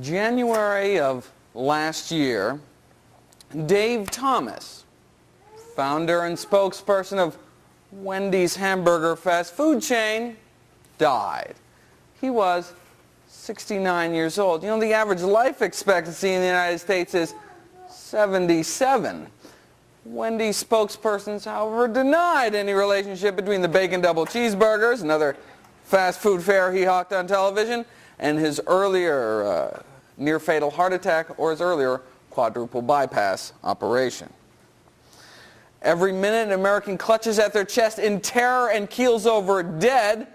January of last year, Dave Thomas, founder and spokesperson of Wendy's hamburger fast food chain, died. He was 69 years old. You know, the average life expectancy in the United States is 77. Wendy's spokespersons, however, denied any relationship between the bacon double cheeseburgers, another fast food fare he hawked on television, and his earlier near-fatal heart attack or his earlier quadruple bypass operation. Every minute, an American clutches at their chest in terror and keels over dead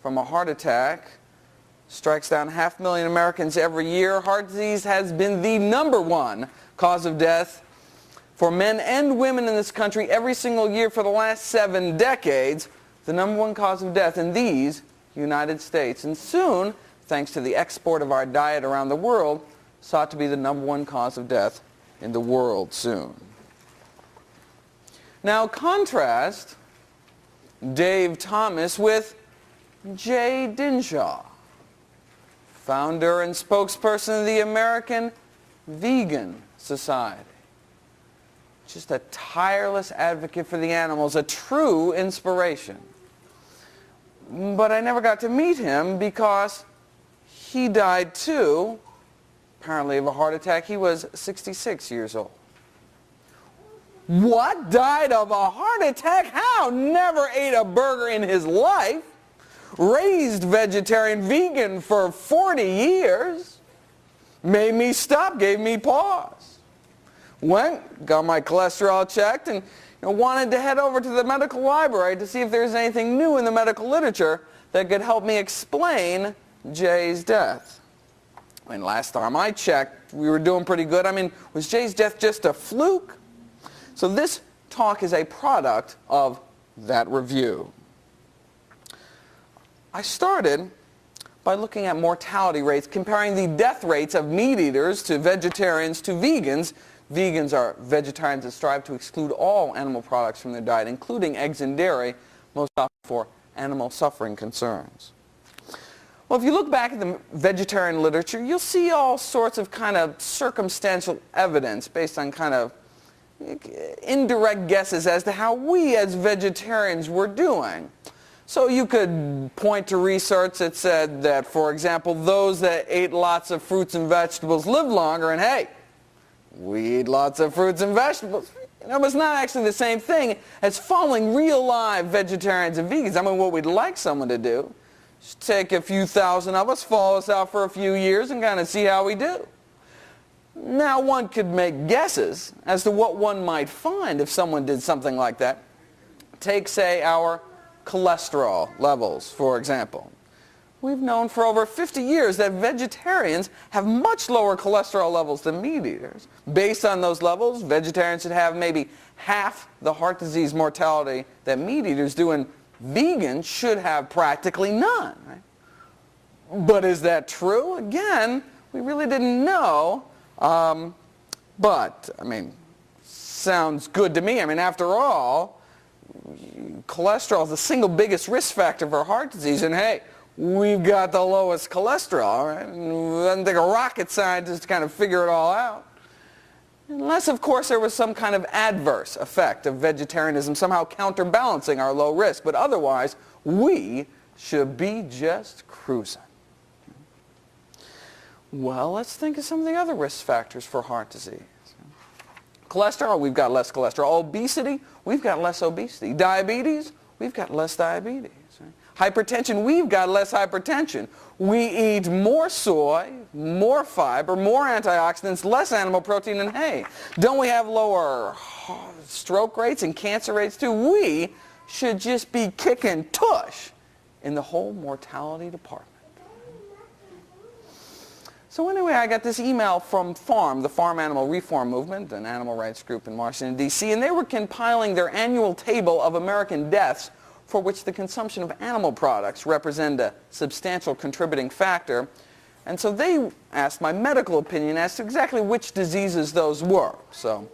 from a heart attack. Strikes down 500,000 Americans every year. Heart disease has been the #1 cause of death for men and women in this country every single year for the last 7 decades. The #1 cause of death in these United States. And soon, thanks to the export of our diet around the world, sought to be the #1 cause of death in the world soon. Now contrast Dave Thomas with Jay Dinshaw, founder and spokesperson of the American Vegan Society. Just a tireless advocate for the animals, a true inspiration. But I never got to meet him because he died too, apparently of a heart attack. He was 66 years old. What? Died of a heart attack? How? Never ate a burger in his life. Raised vegetarian vegan for 40 years. Made me stop, gave me pause. Went, got my cholesterol checked, and wanted to head over to the medical library to see if there's anything new in the medical literature that could help me explain Jay's death. I mean, last time I checked, we were doing pretty good. I mean, was Jay's death just a fluke? So this talk is a product of that review. I started by looking at mortality rates, comparing the death rates of meat eaters to vegetarians to vegans. Vegans are vegetarians that strive to exclude all animal products from their diet, including eggs and dairy, most often for animal suffering concerns. Well, if you look back at the vegetarian literature, you'll see all sorts of kind of circumstantial evidence based on kind of indirect guesses as to how we as vegetarians were doing. So you could point to research that said that, for example, those that ate lots of fruits and vegetables lived longer, and hey, we eat lots of fruits and vegetables. It's not actually the same thing as following real live vegetarians and vegans. I mean, what we'd like someone to do is take a few thousand of us, follow us out for a few years, and kind of see how we do. Now, one could make guesses as to what one might find if someone did something like that. Take, say, our cholesterol levels, for example. We've known for over 50 years that vegetarians have much lower cholesterol levels than meat eaters. Based on those levels, vegetarians should have maybe half the heart disease mortality that meat eaters do, and vegans should have practically none. Right? But is that true? Again, we really didn't know. But, I mean, sounds good to me. I mean, after all, cholesterol is the single biggest risk factor for heart disease, and hey, we've got the lowest cholesterol, right? It doesn't take a rocket scientist to kind of figure it all out. Unless, of course, there was some kind of adverse effect of vegetarianism somehow counterbalancing our low risk, but otherwise, we should be just cruising. Well, let's think of some of the other risk factors for heart disease. Cholesterol, we've got less cholesterol. Obesity, we've got less obesity. Diabetes, we've got less diabetes. Right? Hypertension, we've got less hypertension. We eat more soy, more fiber, more antioxidants, less animal protein, and hey, don't we have lower stroke rates and cancer rates too? We should just be kicking tush in the whole mortality department. So anyway, I got this email from FARM, the Farm Animal Reform Movement, an animal rights group in Washington, D.C., and they were compiling their annual table of American deaths for which the consumption of animal products represent a substantial contributing factor. And so they asked my medical opinion as to exactly which diseases those were. So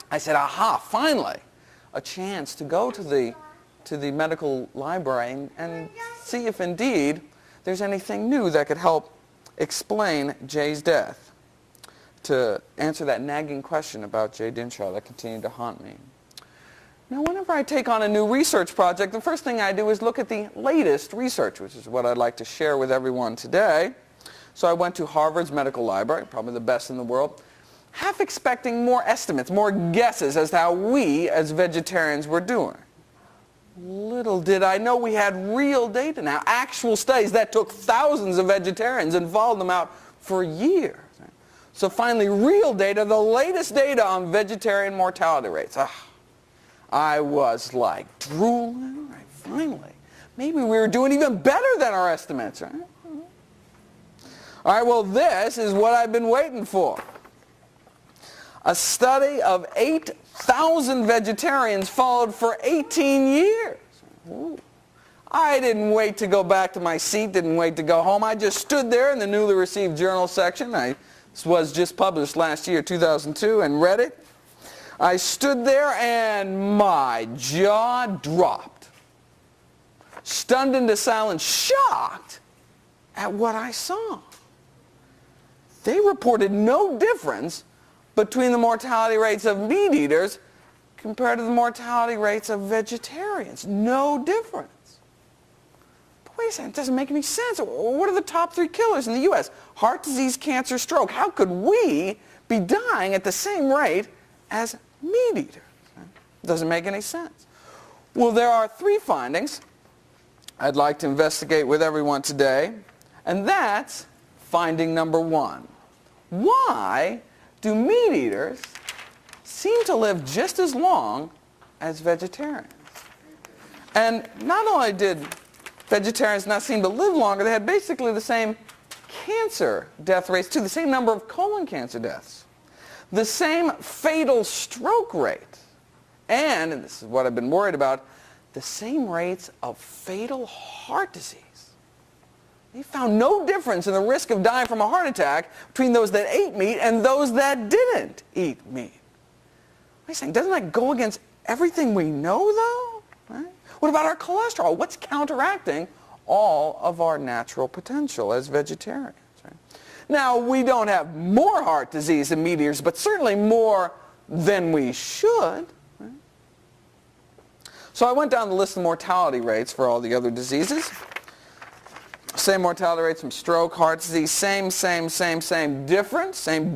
I said, aha, finally, a chance to go to the medical library and see if indeed there's anything new that could help explain Jay's death, to answer that nagging question about Jay Dinshaw that continued to haunt me. Now, whenever I take on a new research project, the first thing I do is look at the latest research, which is what I'd like to share with everyone today. So I went to Harvard's medical library, probably the best in the world, half expecting more estimates, more guesses as to how we as vegetarians were doing. Little did I know we had real data now, actual studies that took thousands of vegetarians and followed them out for years. So finally, real data, the latest data on vegetarian mortality rates. I was like drooling, right? Finally. Maybe we were doing even better than our estimates, right? All right, well, this is what I've been waiting for. A study of 8,000 vegetarians followed for 18 years. Ooh. I didn't wait to go back to my seat, didn't wait to go home. I just stood there in the newly received journal section. This was just published last year, 2002, and read it. I stood there and my jaw dropped. Stunned into silence, shocked at what I saw. They reported no difference between the mortality rates of meat eaters compared to the mortality rates of vegetarians. No difference. But wait a second, it doesn't make any sense. What are the top 3 killers in the U.S.? Heart disease, cancer, stroke. How could we be dying at the same rate as meat eaters? It doesn't make any sense. Well, there are 3 findings I'd like to investigate with everyone today, and that's finding number 1. Why do meat eaters seem to live just as long as vegetarians? And not only did vegetarians not seem to live longer, they had basically the same cancer death rates too, the same number of colon cancer deaths, the same fatal stroke rate, and this is what I've been worried about, the same rates of fatal heart disease. They found no difference in the risk of dying from a heart attack between those that ate meat and those that didn't eat meat. What are you saying? Doesn't that go against everything we know, though? Right? What about our cholesterol? What's counteracting all of our natural potential as vegetarians? Right? Now, we don't have more heart disease than meat eaters, but certainly more than we should. Right? So I went down the list of mortality rates for all the other diseases. Same mortality rates from stroke, heart disease, same difference, same.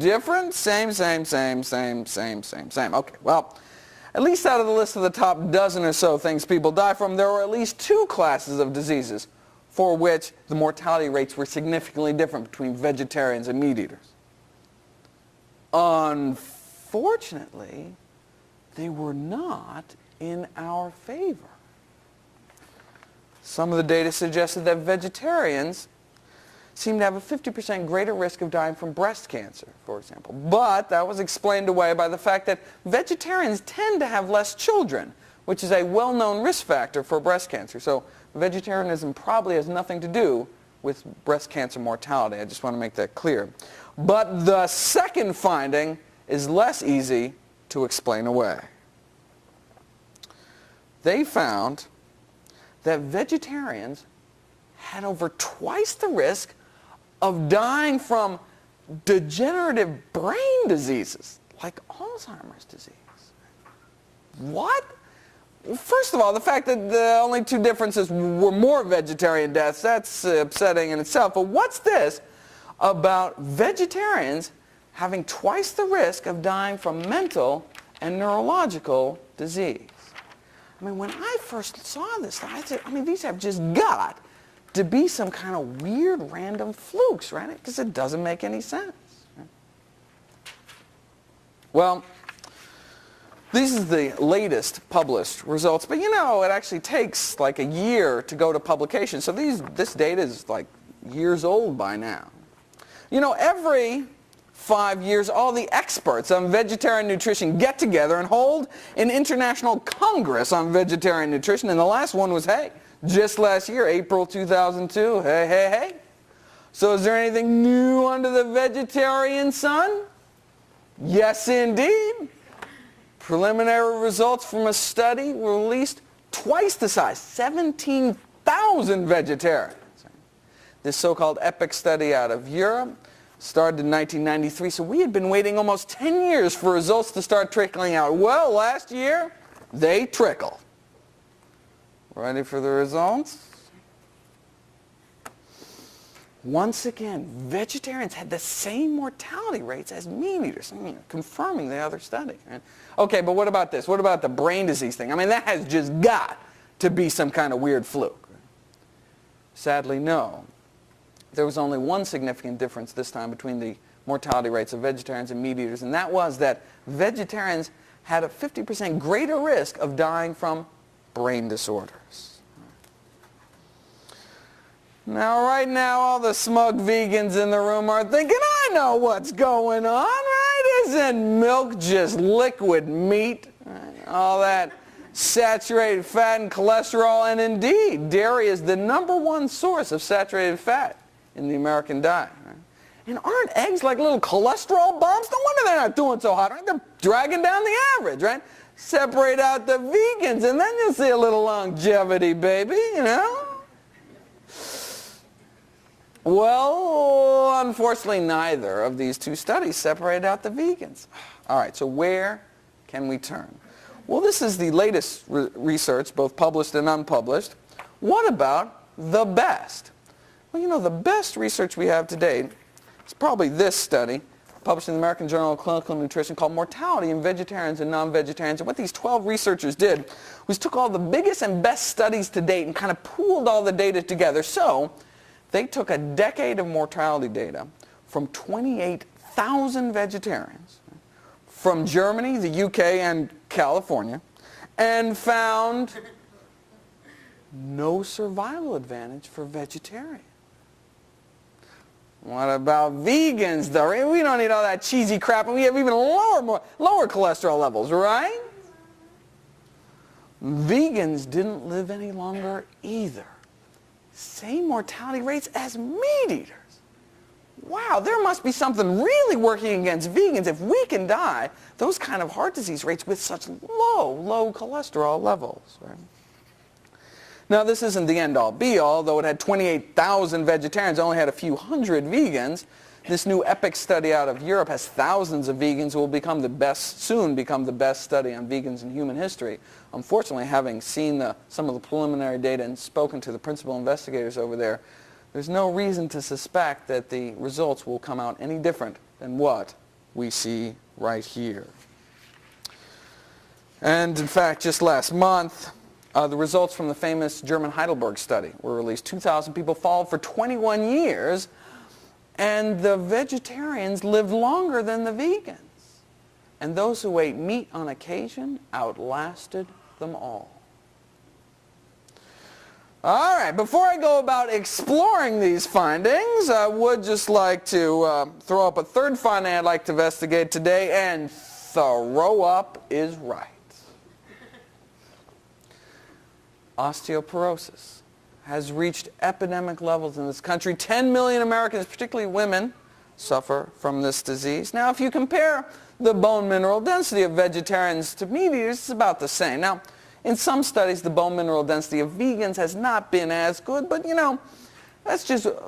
Okay, well, at least out of the list of the top dozen or so things people die from, there were at least 2 classes of diseases for which the mortality rates were significantly different between vegetarians and meat eaters. Unfortunately, they were not in our favor. Some of the data suggested that vegetarians seem to have a 50% greater risk of dying from breast cancer, for example. But that was explained away by the fact that vegetarians tend to have less children, which is a well-known risk factor for breast cancer. So vegetarianism probably has nothing to do with breast cancer mortality. I just want to make that clear. But the second finding is less easy to explain away. They found that vegetarians had over twice the risk of dying from degenerative brain diseases like Alzheimer's disease. What? First of all, the fact that the only 2 differences were more vegetarian deaths, that's upsetting in itself. But what's this about vegetarians having twice the risk of dying from mental and neurological disease? I mean, when I first saw this, I said, these have just got to be some kind of weird random flukes, right? Because it doesn't make any sense. Right? Well, this is the latest published results, but it actually takes like a year to go to publication. So this data is like years old by now. Every 5 years, all the experts on vegetarian nutrition get together and hold an international congress on vegetarian nutrition. And the last one was, just last year, April 2002. Hey. So is there anything new under the vegetarian sun? Yes, indeed. Preliminary results from a study released twice the size, 17,000 vegetarians. This so-called EPIC study out of Europe started in 1993, so we had been waiting almost 10 years for results to start trickling out. Well, last year, they trickled. Ready for the results? Once again, vegetarians had the same mortality rates as meat eaters, confirming the other study. Right? Okay, but what about this? What about the brain disease thing? I mean, that has just got to be some kind of weird fluke. Sadly, no. There was only one significant difference this time between the mortality rates of vegetarians and meat eaters, and that was that vegetarians had a 50% greater risk of dying from brain disorders. Now, right now, all the smug vegans in the room are thinking, I know what's going on, right? Isn't milk just liquid meat? Right? All that saturated fat and cholesterol, and indeed, dairy is the #1 source of saturated fat in the American diet. Right? And aren't eggs like little cholesterol bombs? No wonder they're not doing so hot. Right? They're dragging down the average, right? Separate out the vegans, and then you'll see a little longevity, baby, you know? Well, unfortunately, neither of these two studies separated out the vegans. All right, so where can we turn? Well, this is the latest research, both published and unpublished. What about the best? Well, you know, the best research we have to date is probably this study, published in the American Journal of Clinical Nutrition, called Mortality in Vegetarians and Non-Vegetarians. And what these 12 researchers did was took all the biggest and best studies to date and kind of pooled all the data together. So they took a decade of mortality data from 28,000 vegetarians from Germany, the UK, and California, and found no survival advantage for vegetarians. What about vegans, though? We don't eat all that cheesy crap, and we have even lower cholesterol levels, right? Vegans didn't live any longer either. Same mortality rates as meat eaters. Wow, there must be something really working against vegans if we can die those kind of heart disease rates with such low cholesterol levels, right? Now, this isn't the end-all, be-all. Though it had 28,000 vegetarians, it only had a few hundred vegans. This new EPIC study out of Europe has thousands of vegans who will soon become the best study on vegans in human history. Unfortunately, having seen some of the preliminary data and spoken to the principal investigators over there, there's no reason to suspect that the results will come out any different than what we see right here. And in fact, just last month, the results from the famous German Heidelberg study were released. 2,000 people followed for 21 years, and the vegetarians lived longer than the vegans. And those who ate meat on occasion outlasted them all. All right, before I go about exploring these findings, I would just like to throw up a third finding I'd like to investigate today, and throw up is right. Osteoporosis has reached epidemic levels in this country. 10 million Americans, particularly women, suffer from this disease. Now, if you compare the bone mineral density of vegetarians to meat eaters, it's about the same. Now, in some studies, the bone mineral density of vegans has not been as good, but you know,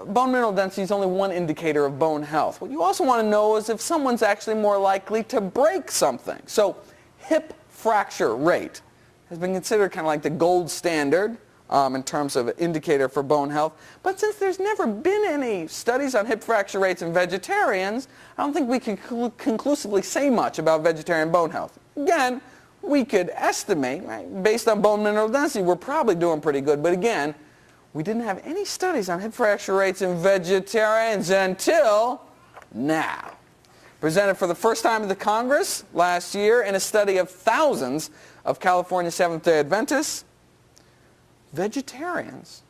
bone mineral density is only one indicator of bone health. What you also want to know is if someone's actually more likely to break something. So, hip fracture rate has been considered kind of like the gold standard in terms of an indicator for bone health. But since there's never been any studies on hip fracture rates in vegetarians, I don't think we can conclusively say much about vegetarian bone health. Again, we could estimate, right, based on bone mineral density, we're probably doing pretty good. But again, we didn't have any studies on hip fracture rates in vegetarians until now. Presented for the first time to the Congress last year in a study of thousands of California Seventh-day Adventists, vegetarians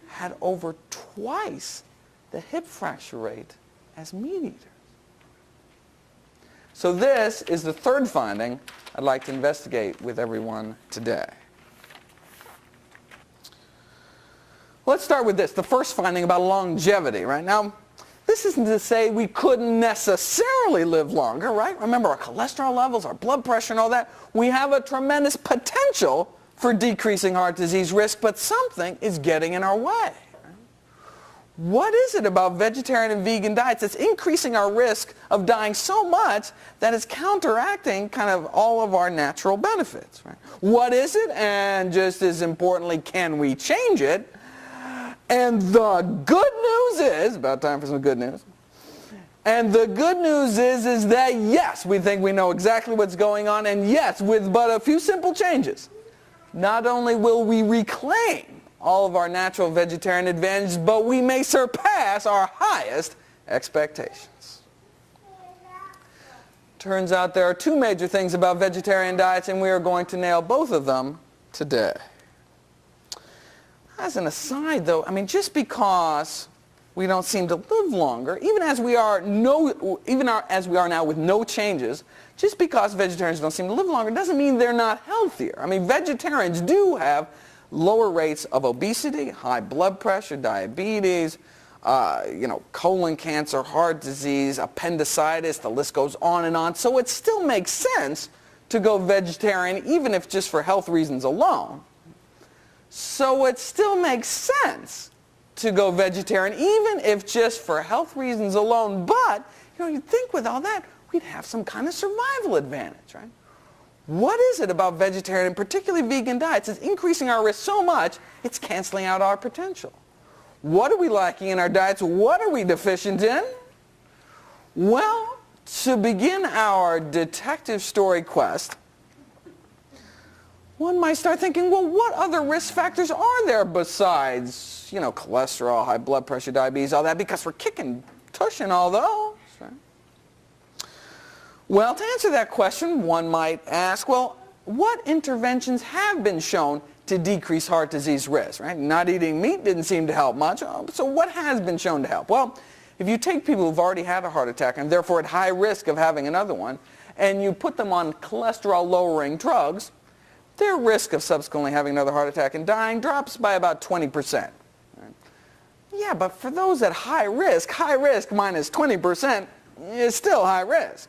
had over twice the hip fracture rate as meat eaters. So this is the third finding I'd like to investigate with everyone today. Let's start with this, the first finding about longevity, right? Now, this isn't to say we couldn't necessarily live longer, right? Remember our cholesterol levels, our blood pressure and all that. We have a tremendous potential for decreasing heart disease risk, but something is getting in our way. What is it about vegetarian and vegan diets that's increasing our risk of dying so much that it's counteracting kind of all of our natural benefits? Right? What is it? And just as importantly, can we change it? And the good news is, about time for some good news, and the good news is that yes, we think we know exactly what's going on, and yes, with but a few simple changes, not only will we reclaim all of our natural vegetarian advantages, but we may surpass our highest expectations. Turns out there are two major things about vegetarian diets, and we are going to nail both of them today. As an aside, though, I mean, just because we don't seem to live longer, even as we are now with no changes, just because vegetarians don't seem to live longer doesn't mean they're not healthier. I mean, vegetarians do have lower rates of obesity, high blood pressure, diabetes, colon cancer, heart disease, appendicitis, the list goes on and on. So it still makes sense to go vegetarian, even if just for health reasons alone. So it still makes sense to go vegetarian, even if just for health reasons alone. But, you'd think with all that, we'd have some kind of survival advantage, right? What is it about vegetarian and particularly vegan diets that's increasing our risk so much it's canceling out our potential? What are we lacking in our diets? What are we deficient in? Well, to begin our detective story quest, one might start thinking, well, what other risk factors are there besides, cholesterol, high blood pressure, diabetes, all that, because we're kicking tush in all those, right? Well, to answer that question, one might ask, well, what interventions have been shown to decrease heart disease risk, right? Not eating meat didn't seem to help much. So what has been shown to help? Well, if you take people who've already had a heart attack and therefore at high risk of having another one, and you put them on cholesterol-lowering drugs, their risk of subsequently having another heart attack and dying drops by about 20%. Right? Yeah, but for those at high risk minus 20% is still high risk.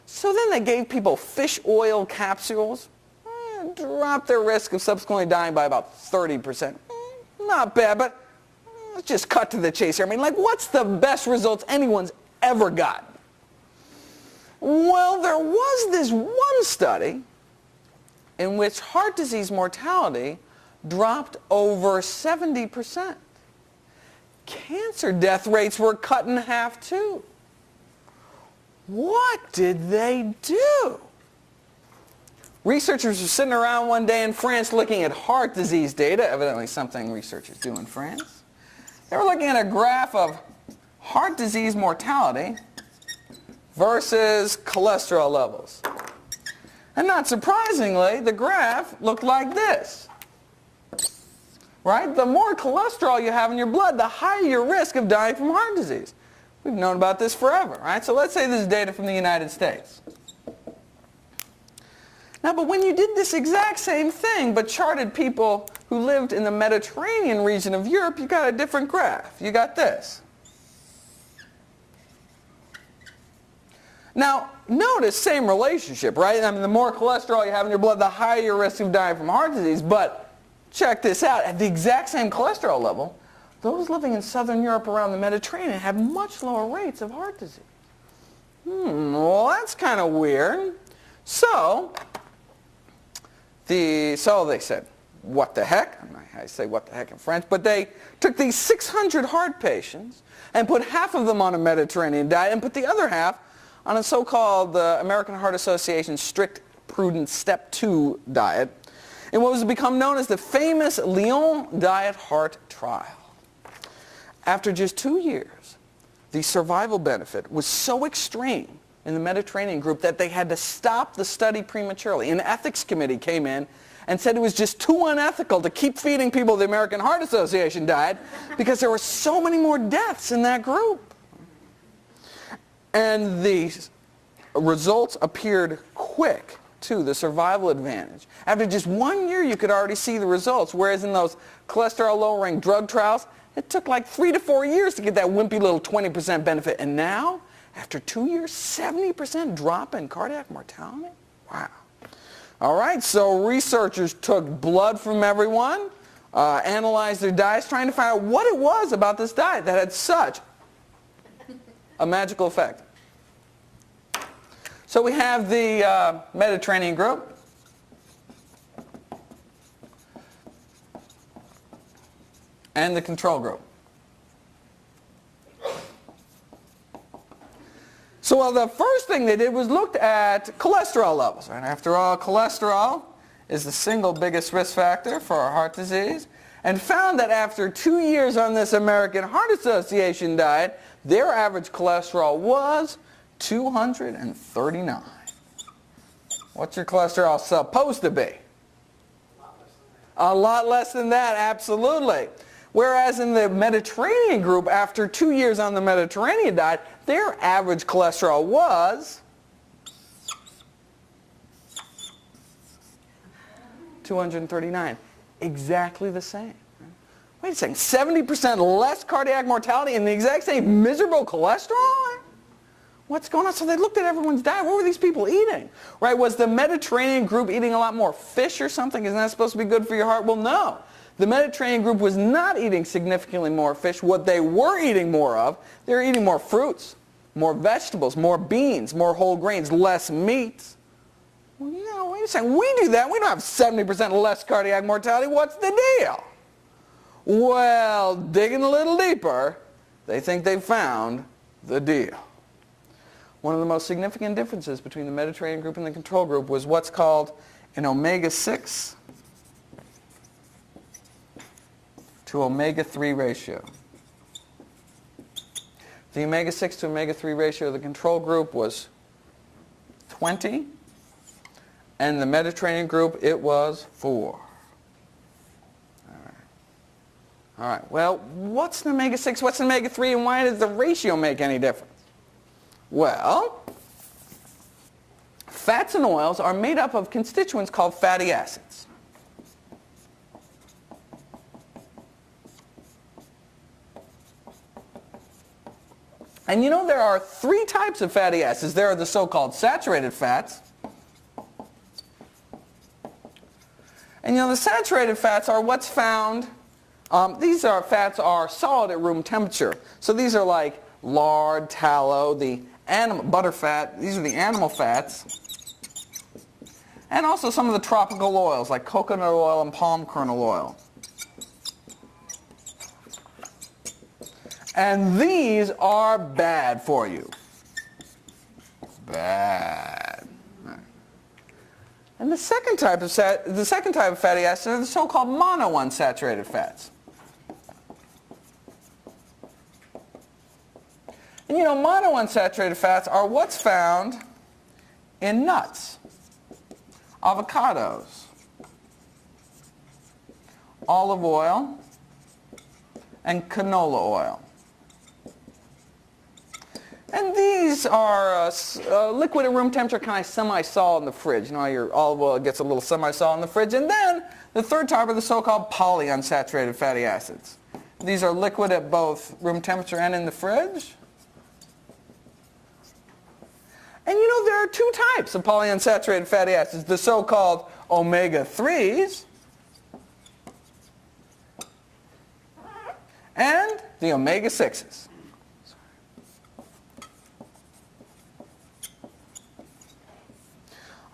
So then they gave people fish oil capsules, dropped their risk of subsequently dying by about 30%. Not bad, but let's just cut to the chase here. I mean, what's the best results anyone's ever gotten? Well, there was this one study in which heart disease mortality dropped over 70%. Cancer death rates were cut in half too. What did they do? Researchers were sitting around one day in France looking at heart disease data, evidently something researchers do in France. They were looking at a graph of heart disease mortality versus cholesterol levels. And not surprisingly, the graph looked like this. Right? The more cholesterol you have in your blood, the higher your risk of dying from heart disease. We've known about this forever, right? So let's say this is data from the United States. Now, but when you did this exact same thing, but charted people who lived in the Mediterranean region of Europe, you got a different graph. You got this. Now, notice same relationship, right? I mean, the more cholesterol you have in your blood, the higher your risk of dying from heart disease. But check this out. At the exact same cholesterol level, those living in southern Europe around the Mediterranean have much lower rates of heart disease. Well, that's kind of weird. So they said, what the heck? I say what the heck in French, but they took these 600 heart patients and put half of them on a Mediterranean diet and put the other half on a so-called American Heart Association strict prudent step 2 diet in what was become known as the famous Lyon diet heart trial. After just 2 years, the survival benefit was so extreme in the Mediterranean group that they had to stop the study prematurely. An ethics committee came in and said it was just too unethical to keep feeding people the American Heart Association diet because there were so many more deaths in that group. And the results appeared quick, too, the survival advantage. After just 1 year, you could already see the results, whereas in those cholesterol-lowering drug trials, it took like 3 to 4 years to get that wimpy little 20% benefit. And now, after 2 years, 70% drop in cardiac mortality? Wow. All right, so researchers took blood from everyone, analyzed their diets, trying to find out what it was about this diet that had such a magical effect. So we have the Mediterranean group. And the control group. So well, the first thing they did was looked at cholesterol levels. Right? After all, cholesterol is the single biggest risk factor for heart disease, and found that after 2 years on this American Heart Association diet, their average cholesterol was 239. What's your cholesterol supposed to be? A lot less than that, absolutely. Whereas in the Mediterranean group, after 2 years on the Mediterranean diet, their average cholesterol was 239. Exactly the same. Wait a second, 70% less cardiac mortality and the exact same miserable cholesterol? What's going on? So they looked at everyone's diet. What were these people eating? Right? Was the Mediterranean group eating a lot more fish or something? Isn't that supposed to be good for your heart? Well, no. The Mediterranean group was not eating significantly more fish. What they were eating more of, they were eating more fruits, more vegetables, more beans, more whole grains, less meat. Well, you know, wait a second. We do that. We don't have 70% less cardiac mortality. What's the deal? Well, digging a little deeper, they think they've found the deal. One of the most significant differences between the Mediterranean group and the control group was what's called an omega-6 to omega-3 ratio. The omega-6 to omega-3 ratio of the control group was 20, and the Mediterranean group, it was 4. All right, well, what's an omega-6, what's an omega-3, and why does the ratio make any difference? Well, fats and oils are made up of constituents called fatty acids. And you know there are 3 types of fatty acids. There are the so-called saturated fats. And you know the saturated fats are what's found, fats are solid at room temperature. So these are like lard, tallow, the butter fat, these are the animal fats. And also some of the tropical oils like coconut oil and palm kernel oil. And these are bad for you. Bad. And the second type of fatty acids are the so-called monounsaturated fats. And you know, monounsaturated fats are what's found in nuts, avocados, olive oil, and canola oil. And these are liquid at room temperature, kind of semi-solid in the fridge. You know how your olive oil gets a little semi-solid in the fridge. And then the third type are the so-called polyunsaturated fatty acids. These are liquid at both room temperature and in the fridge. And you know there are 2 types of polyunsaturated fatty acids, the so-called omega-3's and the omega-6's.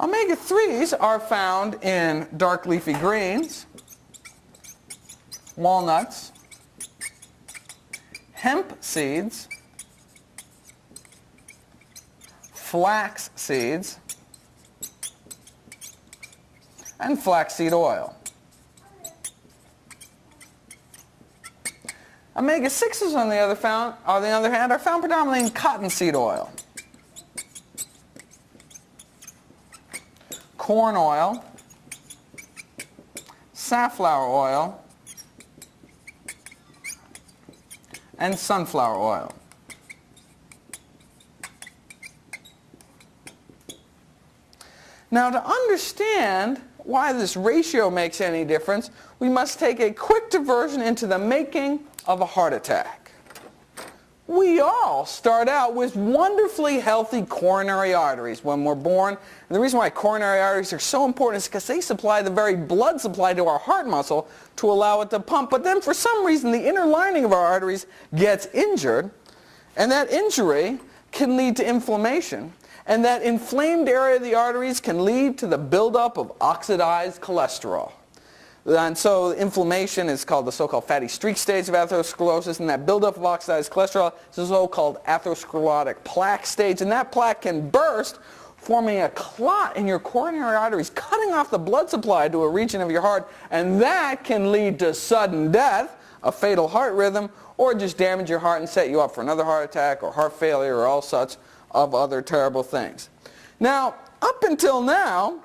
Omega-3's are found in dark leafy greens, walnuts, hemp seeds, flax seeds, and flaxseed oil. Omega-6's on the other hand are found predominantly in cottonseed oil, corn oil, safflower oil, and sunflower oil. Now, to understand why this ratio makes any difference, we must take a quick diversion into the making of a heart attack. we all start out with wonderfully healthy coronary arteries when we're born. And the reason why coronary arteries are so important is because they supply the very blood supply to our heart muscle to allow it to pump. But then for some reason the inner lining of our arteries gets injured, and that injury can lead to inflammation. And that inflamed area of the arteries can lead to the buildup of oxidized cholesterol. And so inflammation is called the so-called fatty streak stage of atherosclerosis, and that buildup of oxidized cholesterol is the so-called atherosclerotic plaque stage, and that plaque can burst, forming a clot in your coronary arteries, cutting off the blood supply to a region of your heart, and that can lead to sudden death, a fatal heart rhythm, or just damage your heart and set you up for another heart attack or heart failure or all such of other terrible things. Now, up until now,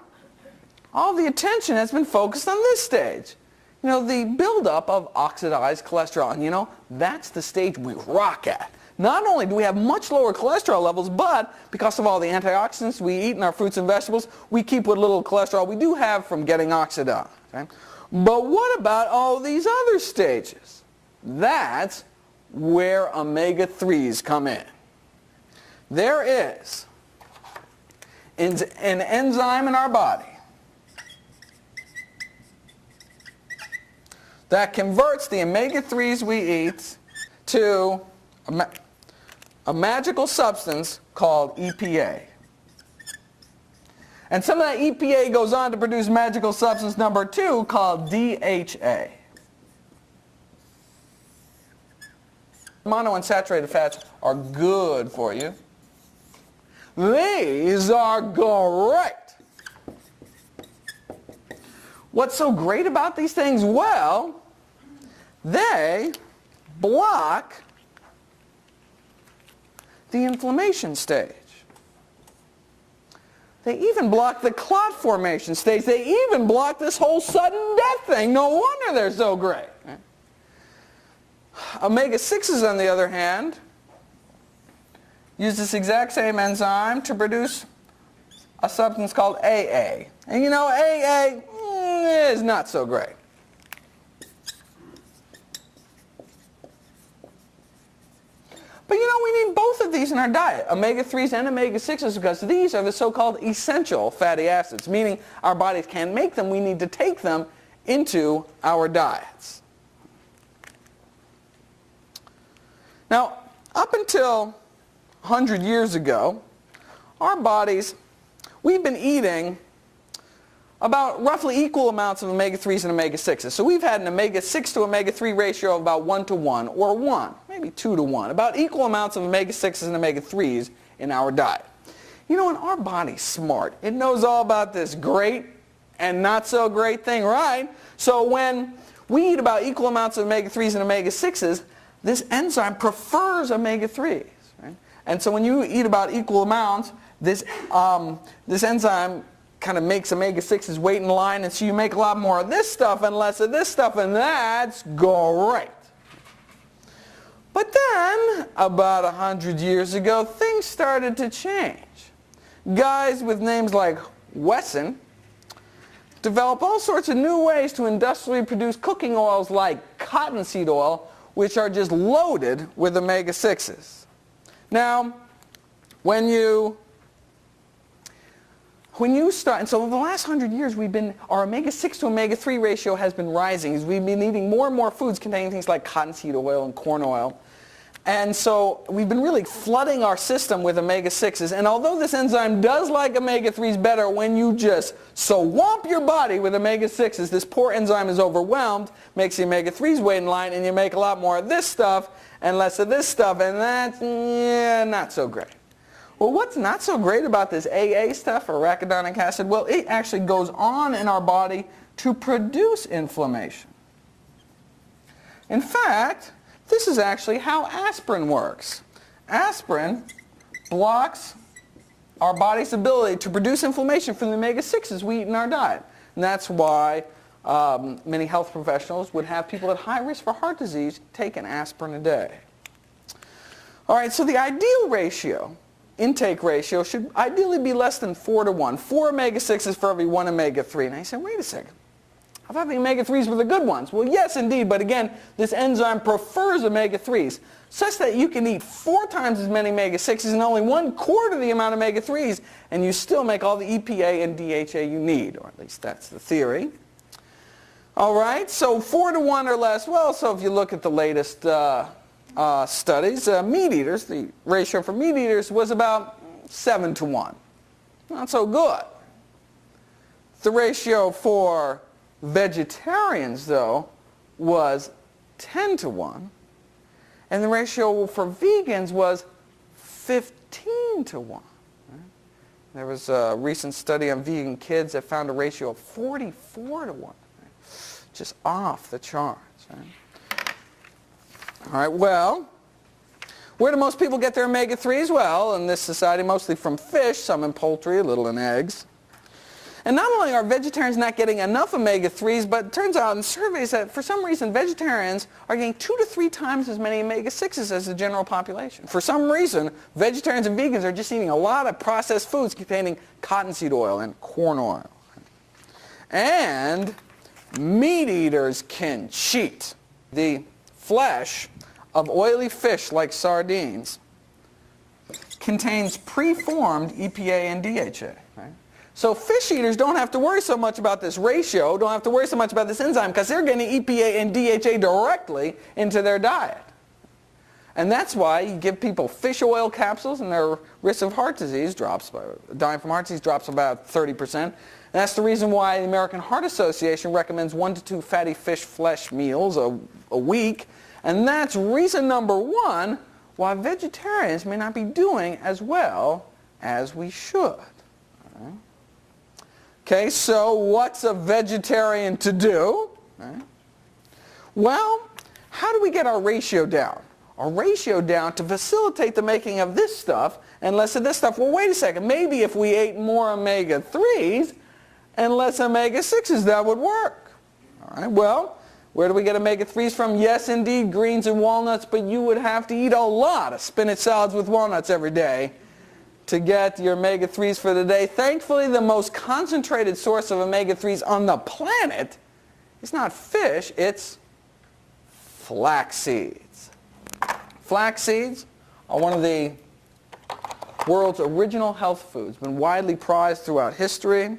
all the attention has been focused on this stage. You know, the buildup of oxidized cholesterol. And you know, that's the stage we rock at. Not only do we have much lower cholesterol levels, but because of all the antioxidants we eat in our fruits and vegetables, we keep what little cholesterol we do have from getting oxidized. Okay? But what about all these other stages? That's where omega-3's come in. There is an enzyme in our body that converts the omega-3's we eat to a magical substance called EPA. And some of that EPA goes on to produce magical substance number 2 called DHA. Monounsaturated fats are good for you. These are great. What's so great about these things? Well, they block the inflammation stage. They even block the clot formation stage. They even block this whole sudden death thing. No wonder they're so great. Omega-6's, on the other hand, use this exact same enzyme to produce a substance called AA. And you know, AA is not so great. But you know, we need both of these in our diet, omega-3's and omega-6's, because these are the so-called essential fatty acids, meaning our bodies can't make them, we need to take them into our diets. Now, up until 100 years ago, our bodies, we've been eating about roughly equal amounts of omega-3's and omega-6's. So we've had an omega-6 to omega-3 ratio of about 1 to 1, or 1, maybe 2 to 1, about equal amounts of omega-6's and omega-3's in our diet. You know, and our body's smart. It knows all about this great and not so great thing, right? So when we eat about equal amounts of omega-3's and omega-6's, this enzyme prefers omega-3's. Right? And so when you eat about equal amounts, this enzyme kind of makes omega-6's wait in line, and so you make a lot more of this stuff and less of this stuff, and that's great. But then, about 100 years ago, things started to change. Guys with names like Wesson developed all sorts of new ways to industrially produce cooking oils like cottonseed oil, which are just loaded with omega-6's. Now, when you start, and so over the last 100 years, our omega-6 to omega-3 ratio has been rising as we've been eating more and more foods containing things like cottonseed oil and corn oil. And so we've been really flooding our system with omega-6's. And although this enzyme does like omega-3's better when you just swamp your body with omega-6's, this poor enzyme is overwhelmed, makes the omega-3's wait in line, and you make a lot more of this stuff and less of this stuff, and that's not so great. Well, what's not so great about this AA stuff, or arachidonic acid? Well, it actually goes on in our body to produce inflammation. In fact, this is actually how aspirin works. Aspirin blocks our body's ability to produce inflammation from the omega-6's we eat in our diet. And that's why many health professionals would have people at high risk for heart disease take an aspirin a day. All right, so the ideal ratio, intake ratio, should ideally be less than 4 to 1. 4 omega-6's for every 1 omega-3. Now you say, wait a second. I thought the omega-3s were the good ones. Well, yes, indeed, but again, this enzyme prefers omega-3s, such that you can eat 4 times as many omega-6s and only 1/4 the amount of omega-3s, and you still make all the EPA and DHA you need, or at least that's the theory. All right, so 4 to 1 or less. Well, so if you look at the latest studies, meat eaters, the ratio for meat eaters was about 7 to 1. Not so good. The ratio for vegetarians, though, was 10 to 1. And the ratio for vegans was 15 to 1. There was a recent study on vegan kids that found a ratio of 44 to 1. Just off the charts. Right? All right, well, where do most people get their omega-3s? Well, in this society, mostly from fish, some in poultry, a little in eggs. And not only are vegetarians not getting enough omega-3s, but it turns out in surveys that for some reason vegetarians are getting 2 to 3 times as many omega-6s as the general population. For some reason, vegetarians and vegans are just eating a lot of processed foods containing cottonseed oil and corn oil. And meat eaters can cheat. The flesh of oily fish like sardines contains preformed EPA and DHA. Right? So fish eaters don't have to worry so much about this ratio, don't have to worry so much about this enzyme, because they're getting EPA and DHA directly into their diet. And that's why you give people fish oil capsules and their risk of heart disease drops, dying from heart disease drops about 30%. And that's the reason why the American Heart Association recommends 1 to 2 fatty fish flesh meals a week. And that's reason number 1 why vegetarians may not be doing as well as we should. Right? Okay, so what's a vegetarian to do? Right? Well, how do we get our ratio down? Our ratio down to facilitate the making of this stuff and less of this stuff. Well, wait a second. Maybe if we ate more omega-3s and less omega-6s, that would work. All right, well, where do we get omega-3s from? Yes, indeed, greens and walnuts, but you would have to eat a lot of spinach salads with walnuts every day to get your omega-3s for the day. Thankfully, the most concentrated source of omega-3s on the planet is not fish, it's flax seeds. Flax seeds are one of the world's original health foods, been widely prized throughout history.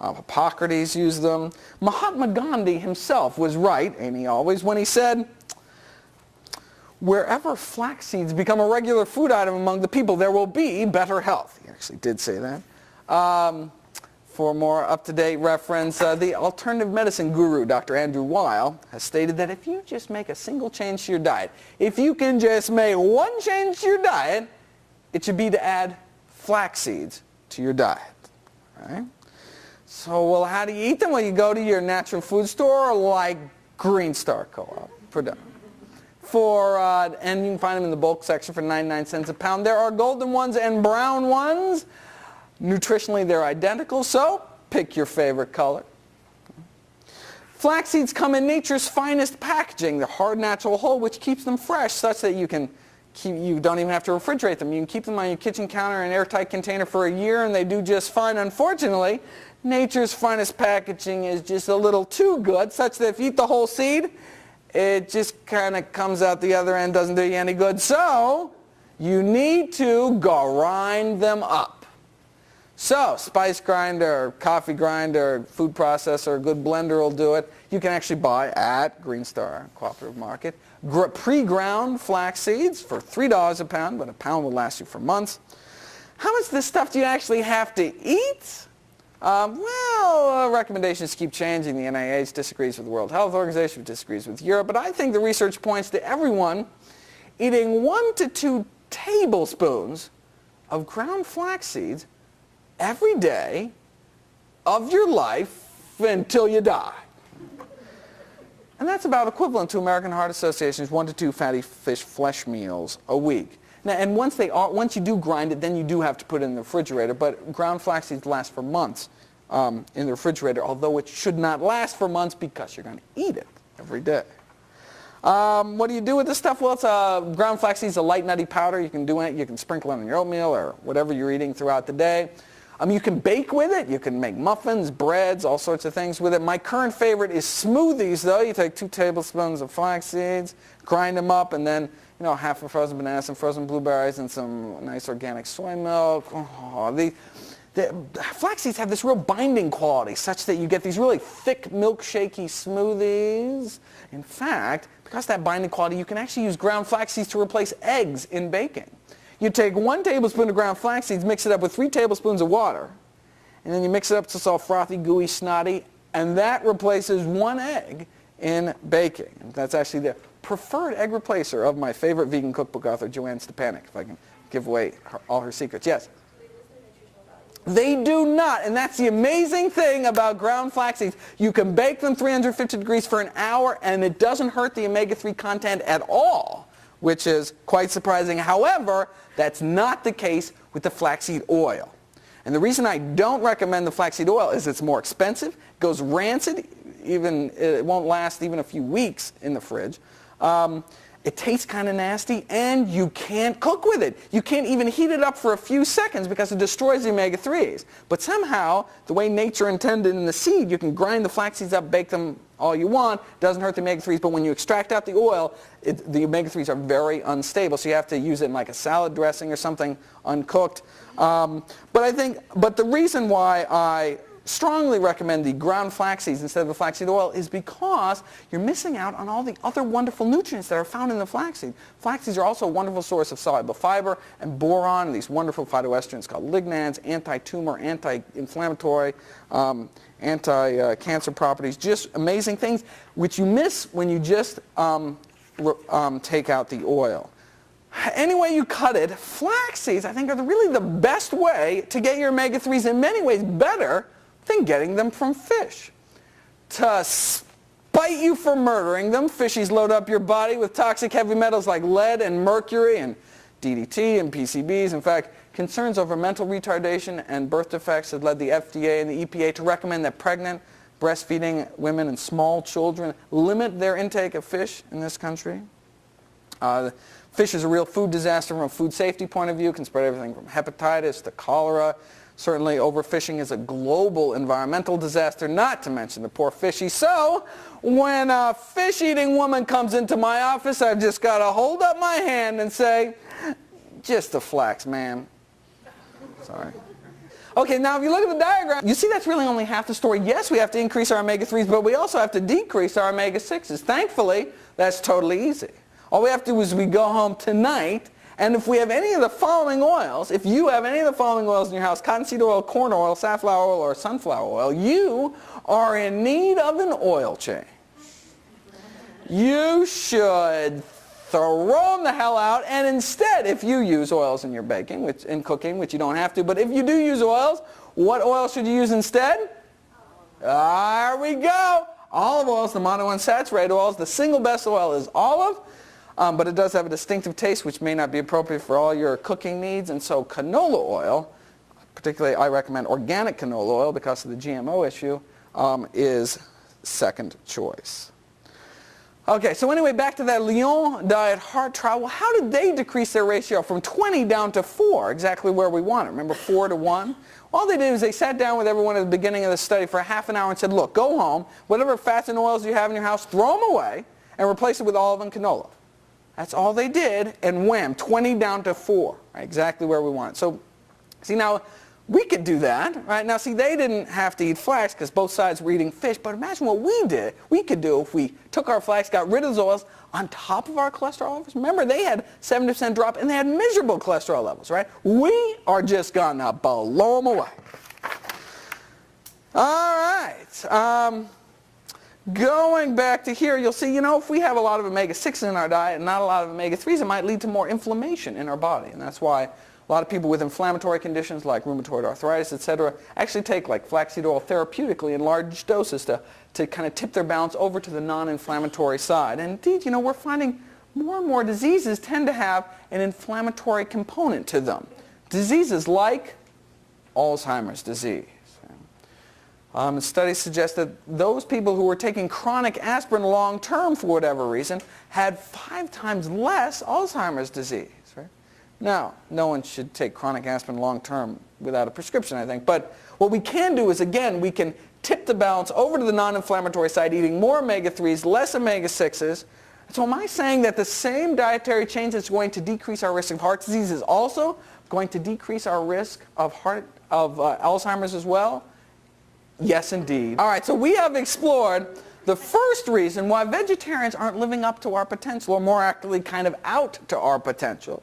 Hippocrates used them. Mahatma Gandhi himself was right, ain't he always, when he said, wherever flax seeds become a regular food item among the people, there will be better health. He actually did say that. For more up-to-date reference, the alternative medicine guru, Dr. Andrew Weil, has stated that if you just make a single change to your diet, if you can just make one change to your diet, it should be to add flax seeds to your diet. Right? So, well, how do you eat them? Well, you go to your natural food store like Green Star Co-op. And you can find them in the bulk section for 99 cents a pound. There are golden ones and brown ones. Nutritionally, they're identical, so pick your favorite color. Flax seeds come in nature's finest packaging. They're hard, natural, whole, which keeps them fresh, such that you don't even have to refrigerate them. You can keep them on your kitchen counter in an airtight container for a year, and they do just fine. Unfortunately, nature's finest packaging is just a little too good, such that if you eat the whole seed, it just kind of comes out the other end, doesn't do you any good. So, you need to grind them up. So, spice grinder, coffee grinder, food processor, a good blender will do it. You can actually buy at Green Star Cooperative Market pre-ground flax seeds for $3 a pound, but a pound will last you for months. How much of this stuff do you actually have to eat? Recommendations keep changing. The NIH disagrees with the World Health Organization, disagrees with Europe, but I think the research points to everyone eating 1 to 2 tablespoons of ground flax seeds every day of your life until you die. And that's about equivalent to American Heart Association's 1 to 2 fatty fish flesh meals a week. Now, and once you do grind it, then you do have to put it in the refrigerator, but ground flax seeds last for months in the refrigerator, although it should not last for months because you're going to eat it every day. What do you do with this stuff? Well, it's ground flax seeds, a light nutty powder. You can do it. You can sprinkle it on your oatmeal or whatever you're eating throughout the day. You can bake with it. You can make muffins, breads, all sorts of things with it. My current favorite is smoothies, though. You take 2 tablespoons of flax seeds, grind them up, and then half a frozen banana, some frozen blueberries, and some nice organic soy milk. Oh, the flax seeds have this real binding quality such that you get these really thick, milkshakey smoothies. In fact, because of that binding quality, you can actually use ground flax seeds to replace eggs in baking. You take 1 tablespoon of ground flax seeds, mix it up with 3 tablespoons of water, and then you mix it up to it's all frothy, gooey, snotty, and that replaces 1 egg in baking. And that's actually the preferred egg replacer of my favorite vegan cookbook author, Joanne Stepanek, if I can give away all her secrets. Yes? They do not, and that's the amazing thing about ground flax seeds. You can bake them 350 degrees for an hour, and it doesn't hurt the omega-3 content at all, which is quite surprising. However, that's not the case with the flaxseed oil. And the reason I don't recommend the flaxseed oil is it's more expensive, goes rancid, it won't last even a few weeks in the fridge. It tastes kind of nasty, and you can't cook with it. You can't even heat it up for a few seconds because it destroys the omega-3s. But somehow, the way nature intended in the seed, you can grind the flax seeds up, bake them all you want. Doesn't hurt the omega-3s, but when you extract out the oil, the omega-3s are very unstable. So you have to use it in like a salad dressing or something uncooked. But the reason why I strongly recommend the ground flax seeds instead of the flaxseed oil is because you're missing out on all the other wonderful nutrients that are found in the flaxseed. Flax seeds are also a wonderful source of soluble fiber and boron, and these wonderful phytoestrogens called lignans, anti-tumor, anti-inflammatory, anti-cancer properties, just amazing things which you miss when you just take out the oil. Any way you cut it, flax seeds I think are really the best way to get your omega-3s, in many ways better than getting them from fish. To spite you for murdering them, fishies load up your body with toxic heavy metals like lead and mercury and DDT and PCBs. In fact, concerns over mental retardation and birth defects have led the FDA and the EPA to recommend that pregnant, breastfeeding women and small children limit their intake of fish in this country. Fish is a real food disaster from a food safety point of view. It can spread everything from hepatitis to cholera. Certainly overfishing is a global environmental disaster, not to mention the poor fishies. So when a fish-eating woman comes into my office, I've just got to hold up my hand and say, just a flax, ma'am. Sorry. Okay, now if you look at the diagram, you see that's really only half the story. Yes, we have to increase our omega-3s, but we also have to decrease our omega-6s. Thankfully, that's totally easy. All we have to do is we go home tonight, and if we have any of the following oils, if you have any of the following oils in your house, cottonseed oil, corn oil, safflower oil, or sunflower oil, you are in need of an oil change. You should throw them the hell out, and instead, if you use oils in your baking, in cooking, which you don't have to, but if you do use oils, what oil should you use instead? There we go. Olive oil is the monounsaturated oils. The single best oil is olive. But it does have a distinctive taste which may not be appropriate for all your cooking needs, and so canola oil, particularly I recommend organic canola oil because of the GMO issue, is second choice. Okay, so anyway, back to that Lyon diet heart trial. Well, how did they decrease their ratio from 20 down to 4, exactly where we want it? Remember 4 to 1? All they did is they sat down with everyone at the beginning of the study for half an hour and said, look, go home, whatever fats and oils you have in your house, throw them away and replace it with olive and canola. That's all they did, and wham, 20 down to 4, right, exactly where we want it. So, see, now, we could do that, right? Now, see, they didn't have to eat flax because both sides were eating fish, but imagine what we could do if we took our flax, got rid of those oils on top of our cholesterol levels. Remember, they had 70% drop, and they had miserable cholesterol levels, right? We are just going to blow them away. All right. Going back to here, you'll see, if we have a lot of omega-6s in our diet and not a lot of omega-3s, it might lead to more inflammation in our body. And that's why a lot of people with inflammatory conditions like rheumatoid arthritis, etc., actually take like flaxseed oil therapeutically in large doses to kind of tip their balance over to the non-inflammatory side. And indeed, we're finding more and more diseases tend to have an inflammatory component to them. Diseases like Alzheimer's disease. Studies suggest that those people who were taking chronic aspirin long-term for whatever reason had 5 times less Alzheimer's disease. Right? Now, no one should take chronic aspirin long-term without a prescription, I think. But what we can do is, again, we can tip the balance over to the non-inflammatory side, eating more omega-3s, less omega-6s. So am I saying that the same dietary change that's going to decrease our risk of heart disease is also going to decrease our risk of Alzheimer's as well? Yes, indeed. All right, so we have explored the first reason why vegetarians aren't living up to our potential, or more accurately, kind of out to our potential.